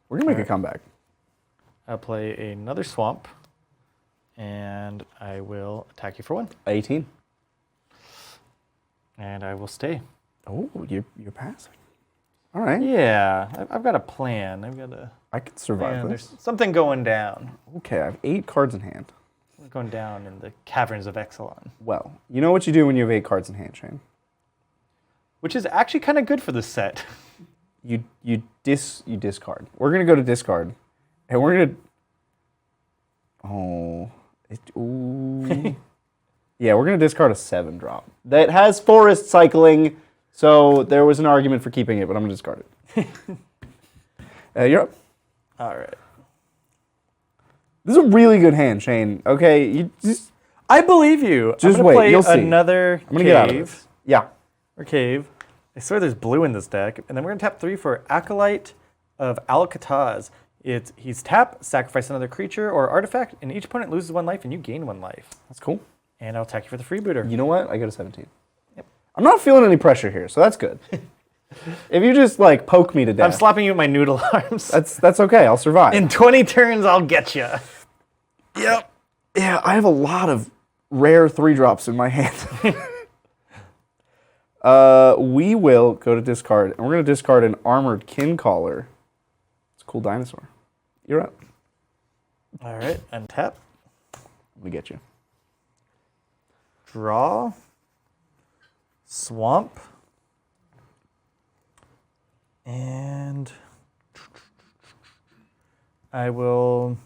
S1: We're going to make a comeback.
S2: I'll play another swamp, and I will attack you for 1.
S1: 18.
S2: And I will stay.
S1: Oh, you're passing. All right.
S2: Yeah, I've got a plan. I've got a...
S1: I can survive this.
S2: There's something going down.
S1: Okay, I have 8 cards in hand.
S2: Going down in the Caverns of Ixalan.
S1: Well, you know what you do when you have 8 cards in hand, Shayne?
S2: Which is actually kind of good for this set.
S1: You discard. We're going to go to discard. And we're going to... Ooh. Yeah, we're going to discard a 7 drop. That has forest cycling, so there was an argument for keeping it, but I'm going to discard it. You're up.
S2: All right.
S1: This is a really good hand, Shayne. Okay, you just...
S2: I believe you.
S1: Just
S2: I'm
S1: wait,
S2: play
S1: you'll see.
S2: Another
S1: I'm going to get out of this. Yeah.
S2: Or cave. I swear there's blue in this deck. And then we're going to tap 3 for Acolyte of Alcatraz. He's tap, sacrifice another creature or artifact, and each opponent loses 1 life, and you gain 1 life.
S1: That's cool.
S2: And I'll attack you for the freebooter.
S1: You know what? I go to 17. Yep. I'm not feeling any pressure here, so that's good. If you just, like, poke me to death.
S2: I'm slapping you with my noodle arms.
S1: That's okay. I'll survive.
S2: In 20 turns, I'll get you.
S1: Yep. Yeah, I have a lot of rare 3-drops in my hand. We will go to discard, and we're going to discard an Armored Kincaller. It's a cool dinosaur. You're up.
S2: All right, untap.
S1: Let me get you.
S2: Draw. Swamp. And I will...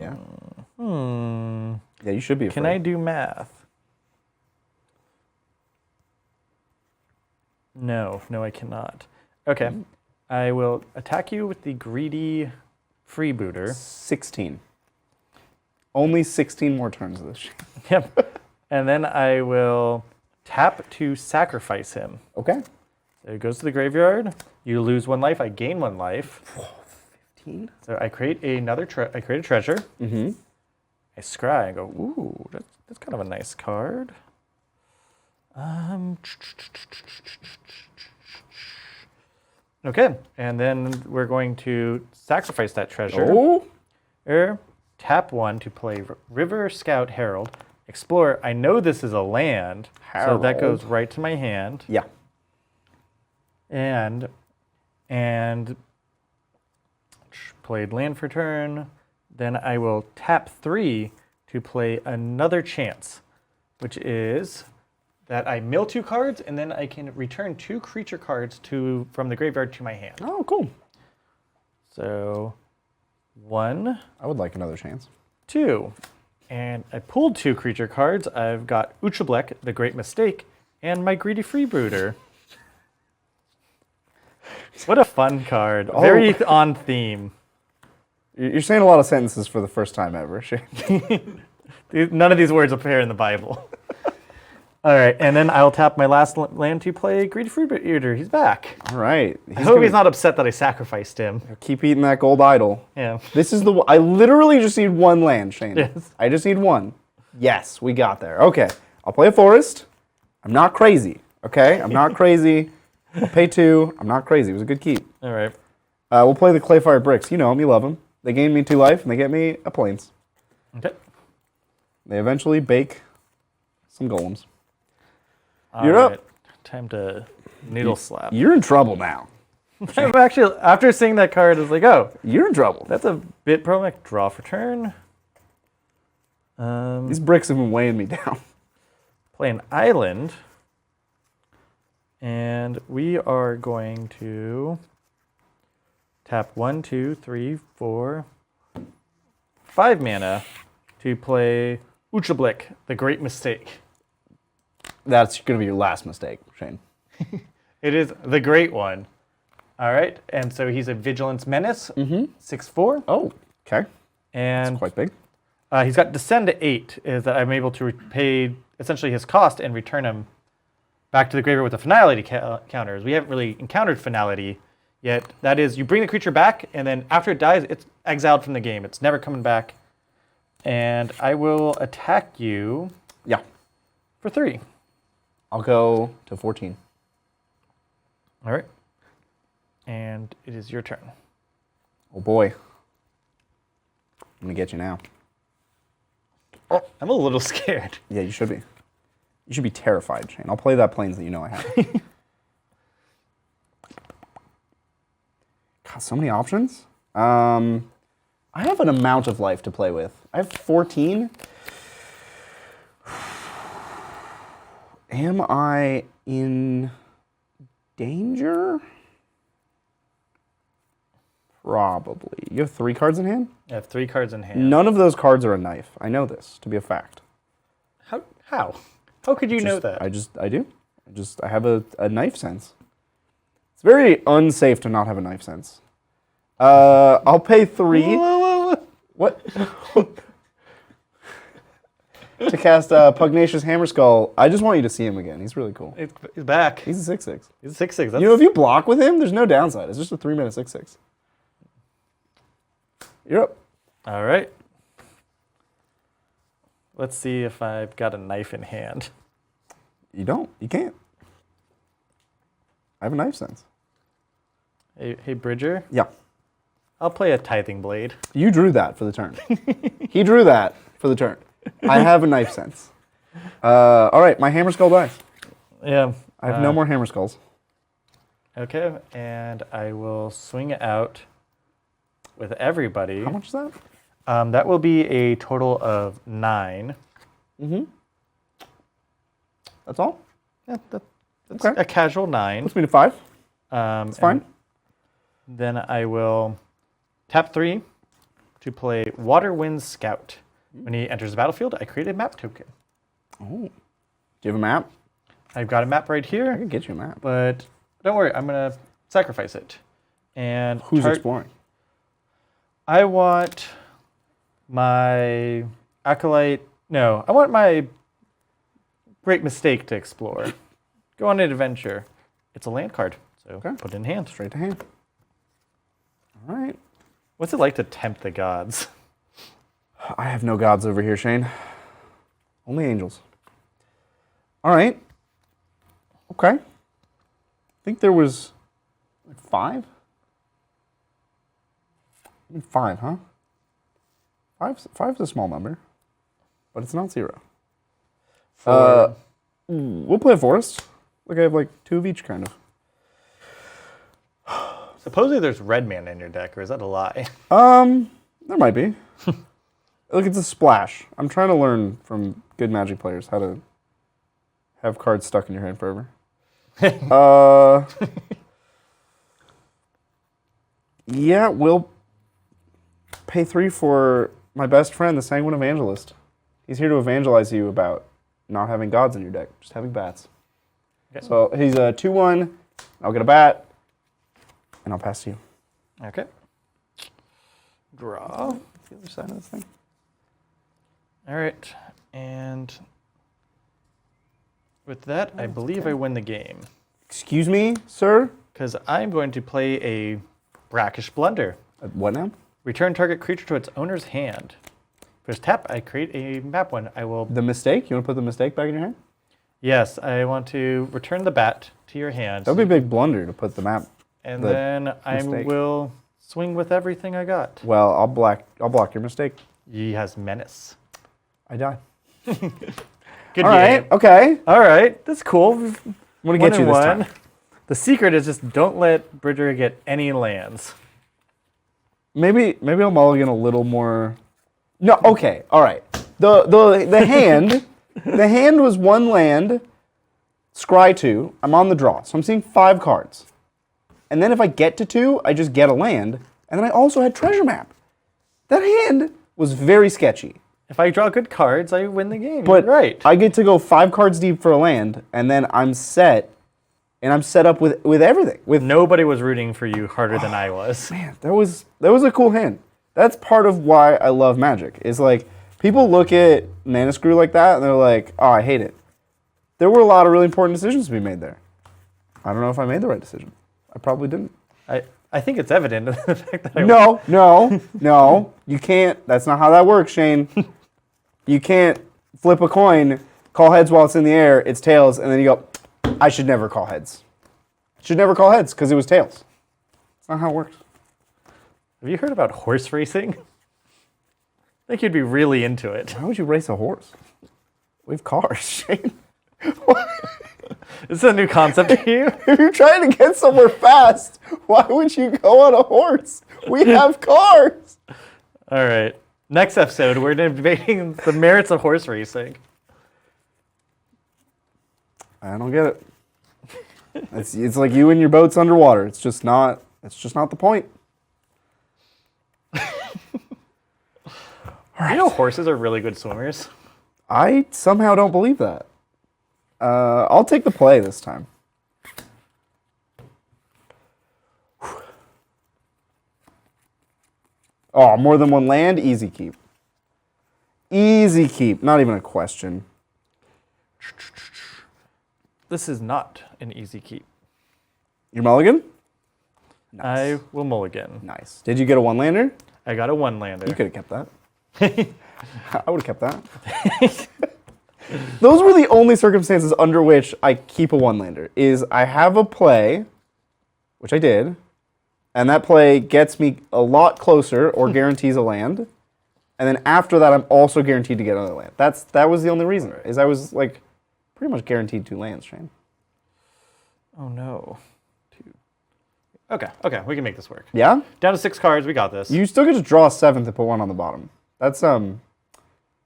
S1: Yeah. Yeah, you should be afraid.
S2: Can I do math? No, I cannot. Okay. I will attack you with the greedy freebooter.
S1: 16. Only 16 more turns of this shit.
S2: Yep. And then I will tap to sacrifice him.
S1: Okay.
S2: So it goes to the graveyard. You lose 1 life. I gain 1 life.
S1: 15.
S2: So I create I create a treasure.
S1: Mm-hmm.
S2: I scry. I go, ooh, that's kind of a nice card. Okay, and then we're going to sacrifice that treasure.
S1: Oh.
S2: Tap 1 to play River Scout Herald. Explore. I know this is a land, so that goes right to my hand.
S1: Yeah.
S2: And played land for turn. Then I will tap 3 to play another chance, which is that I mill 2 cards, and then I can return 2 creature cards from the graveyard to my hand.
S1: Oh, cool.
S2: So 1,
S1: I would like another chance.
S2: 2. And I pulled 2 creature cards. I've got Ixalan, the Great Mistake, and my Greedy Freebooter. What a fun card. Very on theme.
S1: You're saying a lot of sentences for the first time ever, Shane.
S2: None of these words appear in the Bible. All right, and then I'll tap my last land to play Greedy Freebooter. He's back.
S1: All right.
S2: I hope he's not upset that I sacrificed him.
S1: Keep eating that gold idol.
S2: Yeah.
S1: This is I literally just need 1 land, Shane.
S2: Yes.
S1: I just need 1. Yes, we got there. Okay. I'll play a forest. I'm not crazy. Okay? I'm not crazy. I'll pay 2. I'm not crazy. It was a good keep.
S2: All right.
S1: We'll play the Clayfire Bricks. You know them. You love them. They gain me 2 life, and they get me a plains.
S2: Okay.
S1: They eventually bake some golems.
S2: You're
S1: up.
S2: Time to noodle slap.
S1: You're in trouble now.
S2: I'm actually, after seeing that card, I was like, oh,
S1: You're in trouble.
S2: that's a bit problematic. Draw for turn.
S1: These bricks have been weighing me down.
S2: Play an island. And we are going to tap 1, 2, 3, 4, 5 mana to play Ixalan, the Great Mistake.
S1: That's going to be your last mistake, Shane.
S2: It is the great one. All right, and so he's a Vigilance Menace, 6/4.
S1: Oh, okay.
S2: And
S1: Quite big.
S2: he's got Descend to 8, is that I'm able to pay essentially his cost and return him back to the graveyard with the finality counters. We haven't really encountered finality yet. That is, you bring the creature back, and then after it dies, it's exiled from the game. It's never coming back. And I will attack you
S1: Yeah.
S2: for 3.
S1: I'll go to 14.
S2: All right. And it is your turn.
S1: Oh, boy. I'm going to get you now.
S2: I'm a little scared.
S1: Yeah, you should be. You should be terrified, Shane. I'll play that plains that you know I have. God, so many options. I have an amount of life to play with. I have 14. Am I in danger? Probably. You have 3 cards in hand?
S2: I have 3 cards in hand.
S1: None of those cards are a knife. I know this to be a fact.
S2: How? How could you know that?
S1: I do. I have a knife sense. It's very unsafe to not have a knife sense. I'll pay 3.
S2: Whoa.
S1: What? To cast Pugnacious Hammer Skull. I just want you to see him again. He's really cool.
S2: He's back.
S1: He's a 6/6.
S2: He's a 6/6.
S1: You know, if you block with him, there's no downside. It's just a 3-mana 6/6. You're up.
S2: All right. Let's see if I've got a knife in hand.
S1: You don't. You can't. I have a knife sense.
S2: Hey, Bridger.
S1: Yeah.
S2: I'll play a Tithing Blade.
S1: You drew that for the turn. He drew that for the turn. I have a knife sense. All right, my Hammer Skull dies.
S2: Yeah.
S1: I have no more Hammer Skulls.
S2: Okay, and I will swing it out with everybody.
S1: How much is that?
S2: That will be a total of 9.
S1: That's all?
S2: Yeah, that's
S1: Okay.
S2: a casual 9.
S1: Puts me to 5. That's fine.
S2: Then I will tap 3 to play Waterwind Scout. When he enters the battlefield, I create a map token.
S1: Oh. Do you have a map?
S2: I've got a map right
S1: I
S2: here,
S1: can get you a map.
S2: but don't worry, I'm going to sacrifice it. And
S1: Who's exploring?
S2: I want my Acolyte... No, I want my Great Mistake to explore. Go on an adventure. It's a land card, so put it in hand.
S1: Straight to hand. All right.
S2: What's it like to tempt the gods?
S1: I have no gods over here, Shane. Only angels. All right. Okay. I think there was Like 5? 5, huh? Five's a small number, but it's not 0. We'll play a forest. Like I have like 2 of each, kind of.
S2: Supposedly there's red mana in your deck, or is that a lie?
S1: There might be. Look, it's a splash. I'm trying to learn from good Magic players how to have cards stuck in your hand forever. Yeah, we'll pay 3 for my best friend, the Sanguine Evangelist. He's here to evangelize you about not having gods in your deck, just having bats. Okay. So he's a 2/1. I'll get a bat, and I'll pass to you.
S2: Okay. Draw.
S1: What's the other side of this thing?
S2: All right, and with that, I believe I win the game.
S1: Excuse me, sir?
S2: Because I'm going to play a Brackish Blunder.
S1: What now?
S2: Return target creature to its owner's hand. First tap, I create a map one. I will...
S1: The mistake? You want to put the mistake back in your hand?
S2: Yes, I want to return the bat to your hand.
S1: That would be a big blunder to put the map.
S2: And then I will swing with everything I got.
S1: Well, I'll block your mistake.
S2: He has menace.
S1: I die.
S2: Good
S1: All right,
S2: game.
S1: okay.
S2: All right, that's cool.
S1: I'm going to get you this time.
S2: The secret is just don't let Bridger get any lands.
S1: Maybe I'll mulligan a little more. No, okay, all right. The hand, the hand was 1 land, scry 2. I'm on the draw, so I'm seeing 5 cards. And then if I get to 2, I just get a land, and then I also had treasure map. That hand was very sketchy.
S2: If I draw good cards, I win the game.
S1: But
S2: right.
S1: I get to go 5 cards deep for a land, and then I'm set, and I'm set up with everything. With
S2: Nobody was rooting for you harder than I was.
S1: Man, that was a cool hand. That's part of why I love Magic. Is like people look at Mana Screw like that, and they're like, "Oh, I hate it." There were a lot of really important decisions to be made there. I don't know if I made the right decision. I probably didn't.
S2: I think it's evident in the fact that
S1: No. You can't. That's not how that works, Shane. You can't flip a coin, call heads while it's in the air, it's tails, and then you go, I should never call heads. Should never call heads because it was tails. That's not how it works.
S2: Have you heard about horse racing? I think you'd be really into it.
S1: Why would you race a horse? We have cars, Shane.
S2: This is a new concept to you?
S1: If you're trying to get somewhere fast, why would you go on a horse? We have cars.
S2: All right. Next episode, we're debating the merits of horse racing.
S1: I don't get it. It's like you and your boat's underwater. It's just not the point.
S2: You know horses are really good swimmers.
S1: I somehow don't believe that. I'll take the play this time. Oh, more than 1 land? Easy keep. Easy keep. Not even a question.
S2: This is not an easy keep.
S1: You're mulligan?
S2: Nice. I will mulligan.
S1: Nice. Did you get a 1-lander?
S2: I got a 1-lander.
S1: You could have kept that. I would have kept that. Those were the only circumstances under which I keep a 1-lander. Is I have a play, which I did, and that play gets me a lot closer or guarantees a land. And then after that, I'm also guaranteed to get another land. That was the only reason. Is I was like pretty much guaranteed 2 lands, Shane.
S2: Oh no. 2. Okay, we can make this work.
S1: Yeah?
S2: Down to 6 cards, we got this.
S1: You still get to draw a 7th and put 1 on the bottom. That's how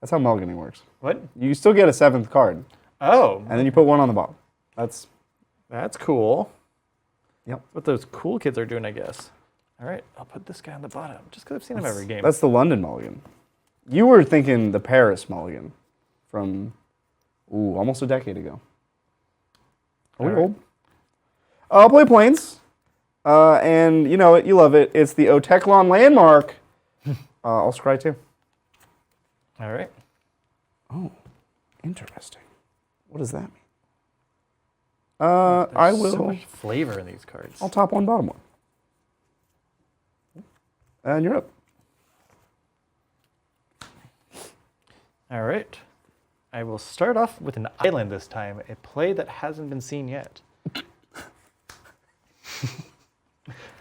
S1: mulliganing works.
S2: What?
S1: You still get a 7th card.
S2: Oh.
S1: And then you put 1 on the bottom.
S2: That's cool.
S1: Yep.
S2: What those cool kids are doing, I guess. All right, I'll put this guy on the bottom, just because I've seen him every game.
S1: That's the London mulligan. You were thinking the Paris mulligan from, almost a decade ago. Are we old? I'll play Plains. And you know it, you love it. It's the Oteclon landmark. I'll scry 2.
S2: All right.
S1: Oh, interesting. What does that mean? I will.
S2: So much flavor in these cards.
S1: I'll top 1, bottom 1. And you're up.
S2: All right. I will start off with an island this time, a play that hasn't been seen yet.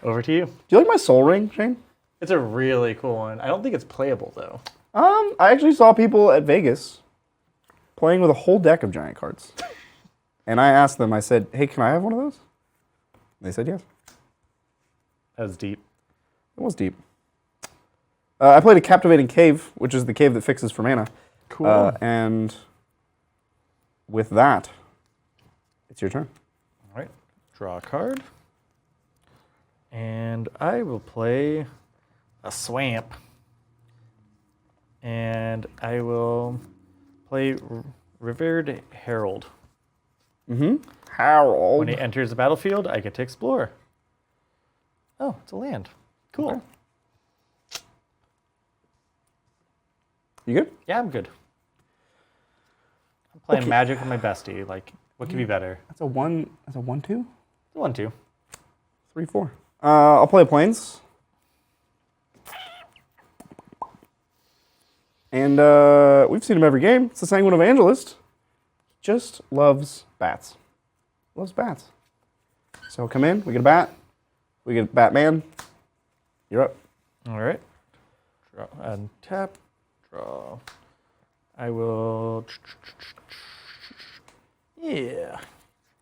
S2: over to you.
S1: Do you like my soul ring, Shane?
S2: It's a really cool one. I don't think it's playable though.
S1: I actually saw people at Vegas playing with a whole deck of giant cards. And I asked them, I said, hey, can I have one of those? They said yes.
S2: That was deep.
S1: It was deep. I played a Captivating Cave, which is the cave that fixes for mana.
S2: Cool.
S1: And with that, it's your turn.
S2: All right. Draw a card. And I will play a swamp. And I will play Revered Herald.
S1: Harold.
S2: When he enters the battlefield, I get to explore. Oh, it's a land. Cool.
S1: Okay. You good?
S2: Yeah, I'm good. I'm playing
S1: Okay.
S2: Magic with my bestie. Like, what could be better?
S1: That's a 1-2?
S2: 1-2.
S1: 3-4. I'll play Plains. And we've seen him every game. It's the Sanguine Evangelist. Just loves bats. Loves bats. So come in. We get a bat. We get Batman. You're up.
S2: All right. Draw and tap. Draw. I will. Yeah.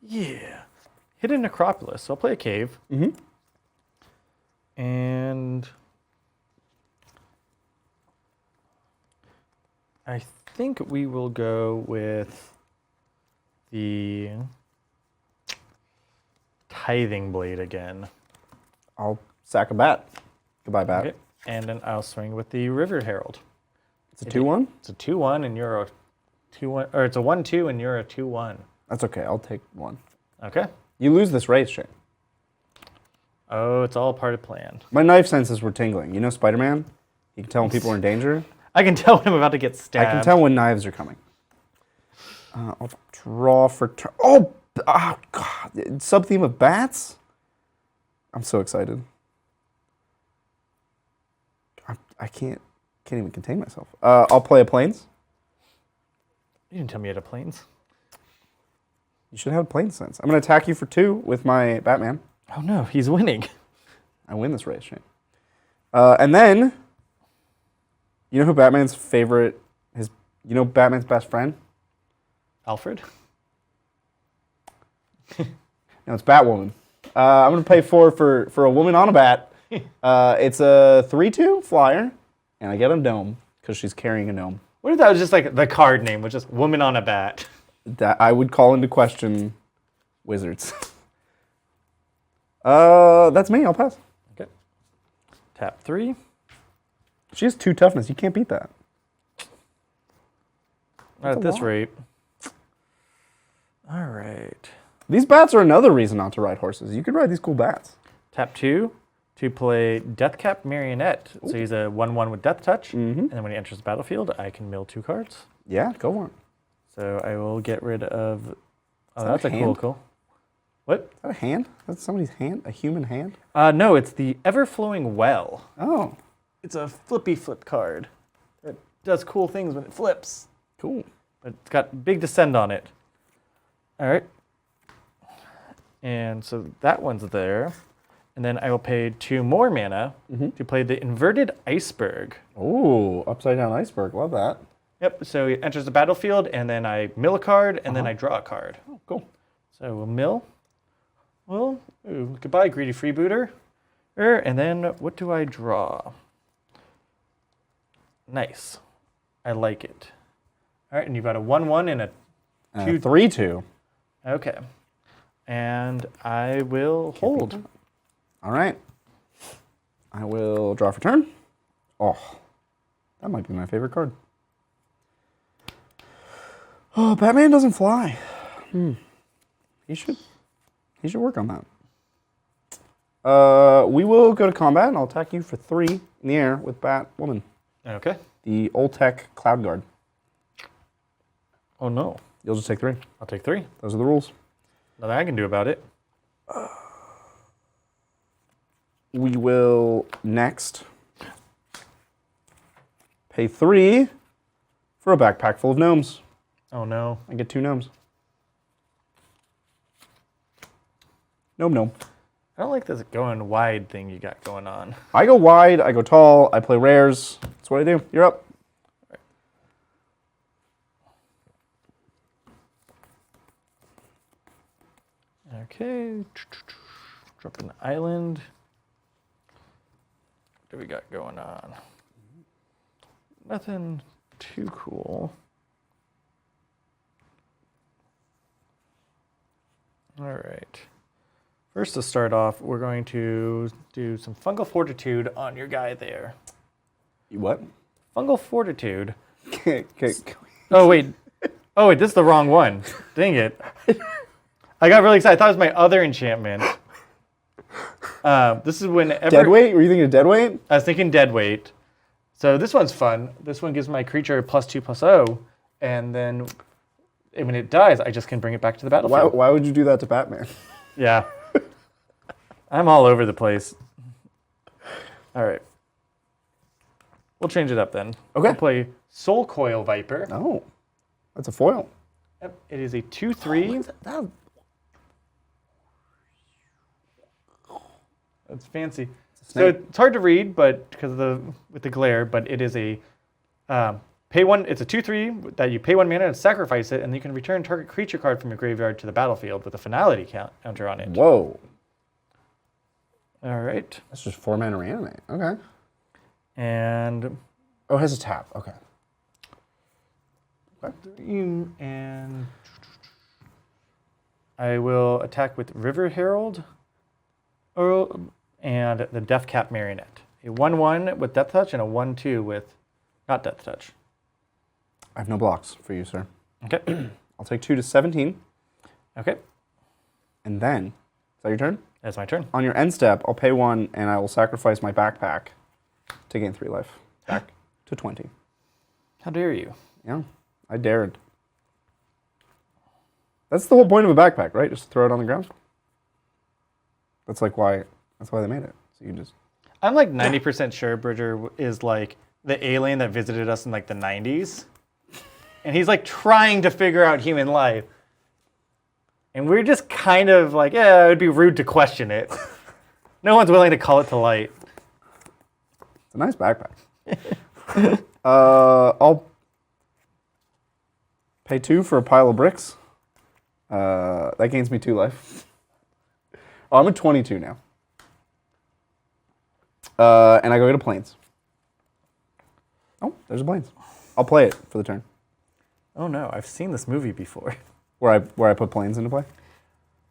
S2: Yeah. Hidden Necropolis. So I'll play a cave. And I think we will go with the Tithing Blade again.
S1: I'll sack a bat. Goodbye, bat.
S2: Okay. And then I'll swing with the River Herald.
S1: It's a 2-1?
S2: It's a 2-1 and you're a 2-1, or it's a 1-2 and you're a 2-1.
S1: That's okay. I'll take 1.
S2: Okay.
S1: You lose this race, Shane.
S2: Oh, it's all part of plan.
S1: My knife senses were tingling. You know Spider-Man? You can tell when people are in danger.
S2: I can tell when I'm about to get stabbed.
S1: I can tell when knives are coming. I'll draw for turn. Oh, God. Sub-theme of bats? I'm so excited. I can't even contain myself. I'll play a Plains.
S2: You didn't tell me you had a planes.
S1: You should have a Plains sense. I'm going to attack you for 2 with my Batman.
S2: Oh no, he's winning.
S1: I win this race, Shane. And then, you know who Batman's favorite, you know Batman's best friend?
S2: Alfred?
S1: No, it's Batwoman. I'm going to pay 4 for a woman on a bat. It's a 3-2 flyer, and I get a gnome because she's carrying a gnome.
S2: What if that was just like the card name, was just Woman on a Bat?
S1: That I would call into question wizards. That's me. I'll pass.
S2: Okay. Tap 3.
S1: She has 2 toughness. You can't beat that.
S2: Not at
S1: a
S2: this
S1: lot.
S2: rate. All right.
S1: These bats are another reason not to ride horses. You could ride these cool bats.
S2: Tap 2 to play Deathcap Marionette. Ooh. So he's a 1-1 with Death Touch. And then when he enters the battlefield, I can mill 2 cards.
S1: Yeah, go on.
S2: So I will get rid of... Oh,
S1: that
S2: that's
S1: a
S2: a
S1: hand?
S2: cool. What?
S1: Is that a hand? That's somebody's hand? A human hand?
S2: No, it's the Ever-Flowing Well.
S1: Oh,
S2: It's a flippy flip card. It does cool things when it flips.
S1: cool.
S2: But it's got big descend on it. All right. And so that one's there. And then I will pay 2 more mana to play the Inverted Iceberg.
S1: Ooh, upside down iceberg. Love that.
S2: Yep, so he enters the battlefield, and then I mill a card, and then I draw a card.
S1: Oh, cool.
S2: So we'll mill. Well, goodbye, greedy freebooter. And then what do I draw? Nice. I like it. All right, and you've got a 1-1 and a 2.
S1: 3-2.
S2: Okay. And I will hold.
S1: All right. I will draw for turn. Oh, that might be my favorite card. Oh, Batman doesn't fly. He should work on that. We will go to combat, and I'll attack you for 3 in the air with Batwoman.
S2: Okay.
S1: The old tech Cloud Guard.
S2: Oh, no.
S1: You'll just take 3.
S2: I'll take 3.
S1: Those are the rules.
S2: Nothing I can do about it.
S1: We will next pay 3 for a backpack full of gnomes.
S2: Oh, no.
S1: I get 2 gnomes. Gnome.
S2: I don't like this going wide thing you got going on.
S1: I go wide, I go tall, I play rares. That's what I do. You're up.
S2: Okay. Drop an island. What do we got going on? Nothing too cool. All right. First, to start off, we're going to do some fungal fortitude on your guy there.
S1: What?
S2: Fungal fortitude.
S1: Okay.
S2: Oh, wait. Oh, wait, this is the wrong one. Dang it. I got really excited. I thought it was my other enchantment. This is whenever...
S1: Dead weight? Were you thinking of dead weight?
S2: I was thinking dead weight. So this one's fun. This one gives my creature +2/+0, and then when it dies, I just can bring it back to the battlefield.
S1: Why would you do that to Batman?
S2: Yeah. I'm all over the place. All right. We'll change it up then.
S1: Okay.
S2: We'll play Soul Coil Viper.
S1: Oh, that's a foil.
S2: Yep. It is a 2/3. That's fancy. So it's hard to read, but because of with the glare. But it is a pay one. It's a 2/3 that you pay 1 mana and sacrifice it, and you can return target creature card from your graveyard to the battlefield with a finality counter on it.
S1: Whoa.
S2: All right.
S1: That's just 4 mana reanimate. Okay.
S2: And
S1: Oh, it has a tap. Okay.
S2: and I will attack with River Herald. And the Deathcap Marionette. A 1/1 with Death Touch and a 1/2 with not Death Touch.
S1: I have no blocks for you, sir.
S2: Okay.
S1: I'll take 2 to 17.
S2: Okay.
S1: And then, is that your turn?
S2: That's my turn.
S1: On your end step, I'll pay 1 and I will sacrifice my backpack to gain 3 life. Back to 20.
S2: How dare you?
S1: Yeah, I dared. That's the whole point of a backpack, right? Just throw it on the ground. That's why they made it. So you can just...
S2: I'm like 90% sure Bridger is like the alien that visited us in like the 90s. And he's like trying to figure out human life. And we're just kind of like, yeah, it would be rude to question it. No one's willing to call it to light.
S1: It's a nice backpack. I'll pay 2 for a pile of bricks. That gains me 2 life. Oh, I'm at 22 now. And I go get a plains. Oh, there's a plains. I'll play it for the turn.
S2: Oh no, I've seen this movie before.
S1: Where I put plains into play?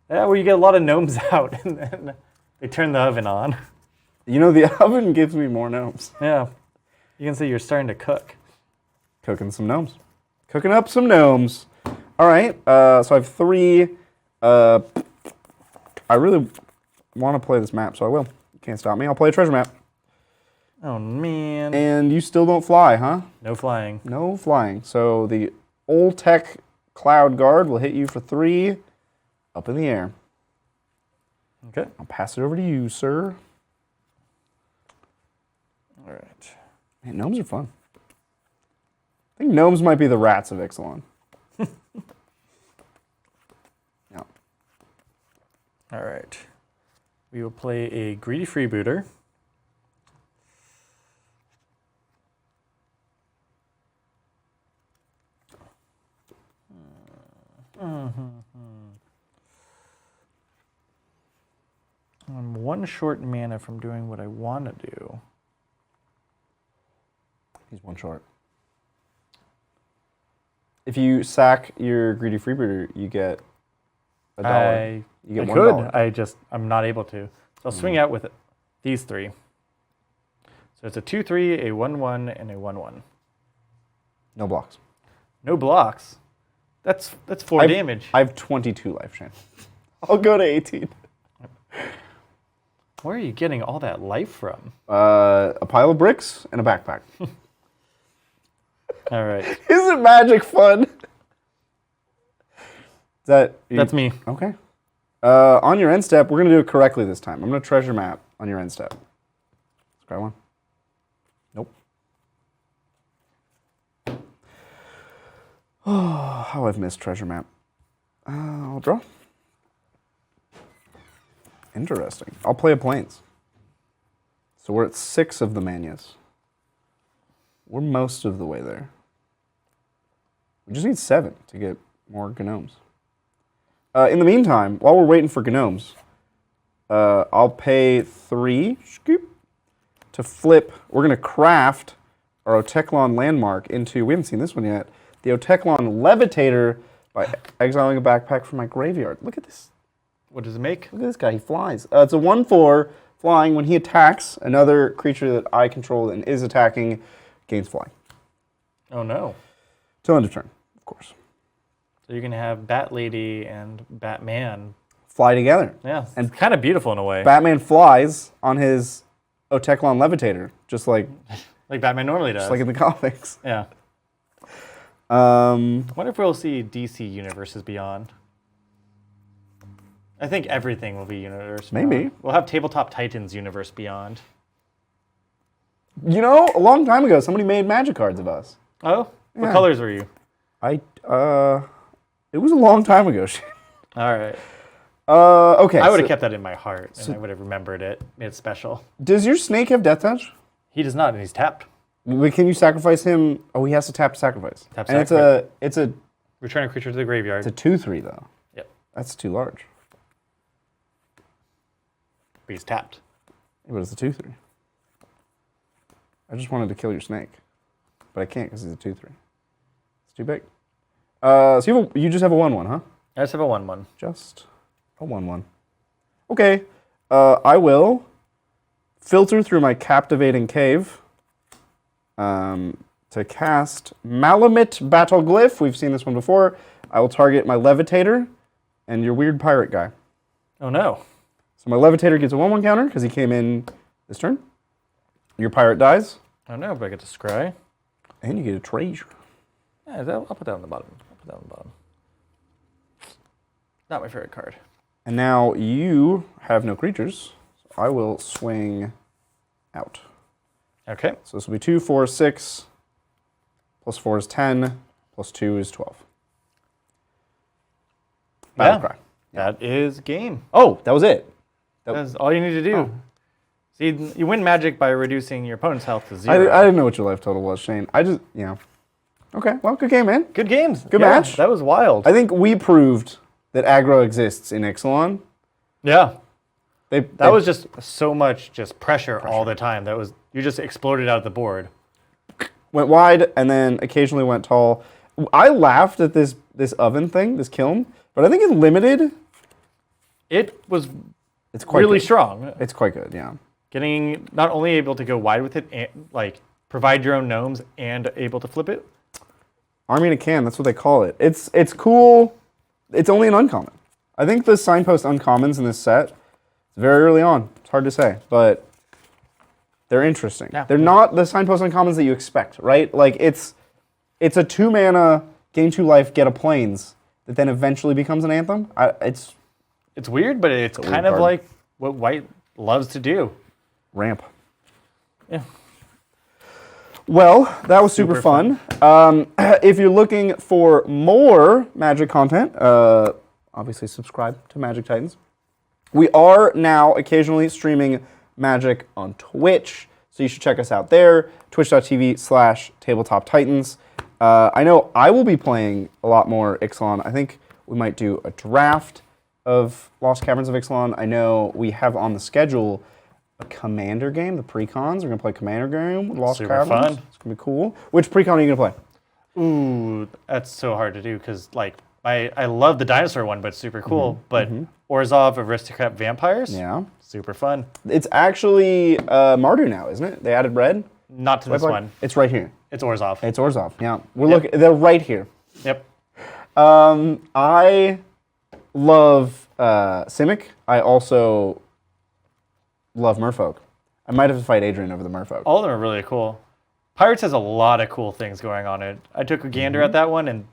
S2: Yeah, where you get a lot of gnomes out and then they turn the oven on.
S1: You know, the oven gives me more gnomes.
S2: Yeah. You can see you're starting to cook.
S1: Cooking some gnomes. Cooking up some gnomes. All right, so I have 3. I really want to play this map, so I will. You can't stop me. I'll play a treasure map.
S2: Oh, man.
S1: And you still don't fly, huh?
S2: No flying.
S1: No flying. So the old tech cloud guard will hit you for 3 up in the air.
S2: Okay.
S1: I'll pass it over to you, sir.
S2: All right.
S1: Man, gnomes are fun. I think gnomes might be the rats of Ixalan. Yeah.
S2: All right. We will play a greedy freebooter. I'm 1 short mana from doing what I want to do.
S1: He's 1 short. If you sack your greedy freebooter, you get $1. You get
S2: I
S1: $1.
S2: could. I'm not able to. So I'll swing out with these 3. So it's a 2/3, a 1/1, and a 1/1.
S1: No blocks.
S2: No blocks. That's 4 damage.
S1: I have 22 life, Shane. I'll go to 18.
S2: Where are you getting all that life from?
S1: A pile of bricks and a backpack.
S2: All right.
S1: Isn't magic fun?
S2: That's me.
S1: Okay. On your end step, we're going to do it correctly this time. I'm going to treasure map on your end step. Let's grab one. Nope. Oh, how I've missed treasure map. I'll draw. Interesting. I'll play a plains. So we're at 6 of the manias. We're most of the way there. We just need 7 to get more gnomes. In the meantime, while we're waiting for gnomes, I'll pay 3 to flip. We're going to craft our Oteclon landmark into, we haven't seen this one yet, the Oteclon Levitator by exiling a backpack from my graveyard. Look at this.
S2: What does it make?
S1: Look at this guy, he flies. It's a 1/4 flying. When he attacks, another creature that I control and is attacking gains flying.
S2: Oh no.
S1: Till end of turn, of course.
S2: So you're going to have Bat Lady and Batman
S1: Fly together.
S2: Yeah, and kind of beautiful in a way.
S1: Batman flies on his Oteclon Levitator, just like
S2: Batman normally does.
S1: Just like in the comics.
S2: Yeah. I wonder if we'll see DC Universes Beyond. I think everything will be Universe Beyond.
S1: Maybe.
S2: We'll have Tabletop Titans Universe Beyond.
S1: You know, a long time ago, somebody made magic cards of us.
S2: Oh? What colors were you?
S1: It was a long time ago.
S2: All right.
S1: Okay.
S2: I would have kept that in my heart, and I would have remembered it, made it special.
S1: Does your snake have Death Touch?
S2: He does not, and he's tapped.
S1: Can you sacrifice him? Oh, he has to tap to sacrifice.
S2: Tap
S1: and
S2: sacrifice.
S1: it's a
S2: Return a creature to the graveyard.
S1: It's a 2/3 though.
S2: Yep.
S1: That's too large.
S2: But he's tapped.
S1: Yeah, but it's a 2/3. I just wanted to kill your snake, but I can't because he's a 2/3. It's too big. So you just have a 1/1, huh?
S2: I just have a 1/1.
S1: Just a 1/1. Okay. I will filter through my captivating cave to cast Malamute Battleglyph. We've seen this one before. I will target my Levitator and your weird pirate guy.
S2: Oh no.
S1: So my Levitator gets a 1/1 counter because he came in this turn. Your pirate dies.
S2: Oh no, but I get to scry.
S1: And you get a treasure.
S2: Yeah, I'll put that on the bottom. I'll put that on the bottom. Not my favorite card.
S1: And now you have no creatures. So I will swing out.
S2: Okay.
S1: So this will be 2, 4, 6. Plus 4 is 10. Plus 2 is 12. Battle cry.
S2: That is game.
S1: Oh, that was it.
S2: That's all you need to do.
S1: Oh.
S2: See, you win Magic by reducing your opponent's health to 0.
S1: I didn't know what your life total was, Shane. Okay, well, good game, man.
S2: Good games.
S1: Good match.
S2: That was wild.
S1: I think we proved that aggro exists in Ixalan.
S2: Yeah.
S1: That
S2: was just so much pressure all the time. You just exploded out of the board.
S1: Went wide and then occasionally went tall. I laughed at this oven thing, this kiln, but I think it's limited.
S2: It's quite really strong.
S1: It's quite good, yeah.
S2: Getting not only able to go wide with it, and, provide your own gnomes and able to flip it.
S1: Army in a can, that's what they call it. It's cool. It's only an uncommon. I think the signpost uncommons in this set, it's very early on. It's hard to say, but they're interesting. Yeah. They're not the signpost uncommons that you expect, right? It's a 2-mana, gain 2 life, get a plains that then eventually becomes an anthem. It's
S2: weird, but it's kind of like what white loves to do.
S1: Ramp.
S2: Yeah.
S1: Well, that was super fun. If you're looking for more Magic content, obviously subscribe to Magic Titans. We are now occasionally streaming Magic on Twitch, so you should check us out there, twitch.tv/tabletoptitans. I know I will be playing a lot more Ixalan. I think we might do a draft of Lost Caverns of Ixalan. I know we have on the schedule a Commander game, the Precons. We're going to play Commander game with Lost Caverns.
S2: Fun.
S1: It's going to be cool. Which Precon are you going to play?
S2: Ooh, that's so hard to do because, I love the dinosaur one, but it's super cool. But Orzhov Aristocrat Vampires?
S1: Yeah.
S2: Super fun.
S1: It's actually Mardu now, isn't it? They added red?
S2: Not to this one.
S1: It's right here.
S2: It's Orzhov.
S1: It's Orzhov, yeah. They're right here.
S2: Yep.
S1: I love Simic. I also love Merfolk. I might have to fight Adrian over the Merfolk.
S2: All of them are really cool. Pirates has a lot of cool things going on it. I took a gander at that one, and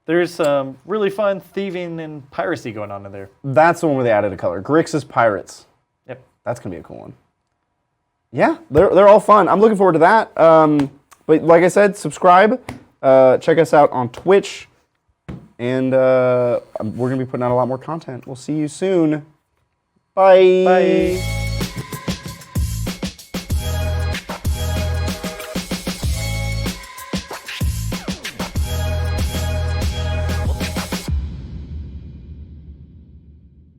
S2: there's some really fun thieving and piracy going on in there.
S1: That's the one where they added a color. Grixis Pirates.
S2: Yep.
S1: That's going to be a cool one. Yeah, they're all fun. I'm looking forward to that. But like I said, subscribe. Check us out on Twitch. And we're going to be putting out a lot more content. We'll see you soon. Bye.
S2: Bye.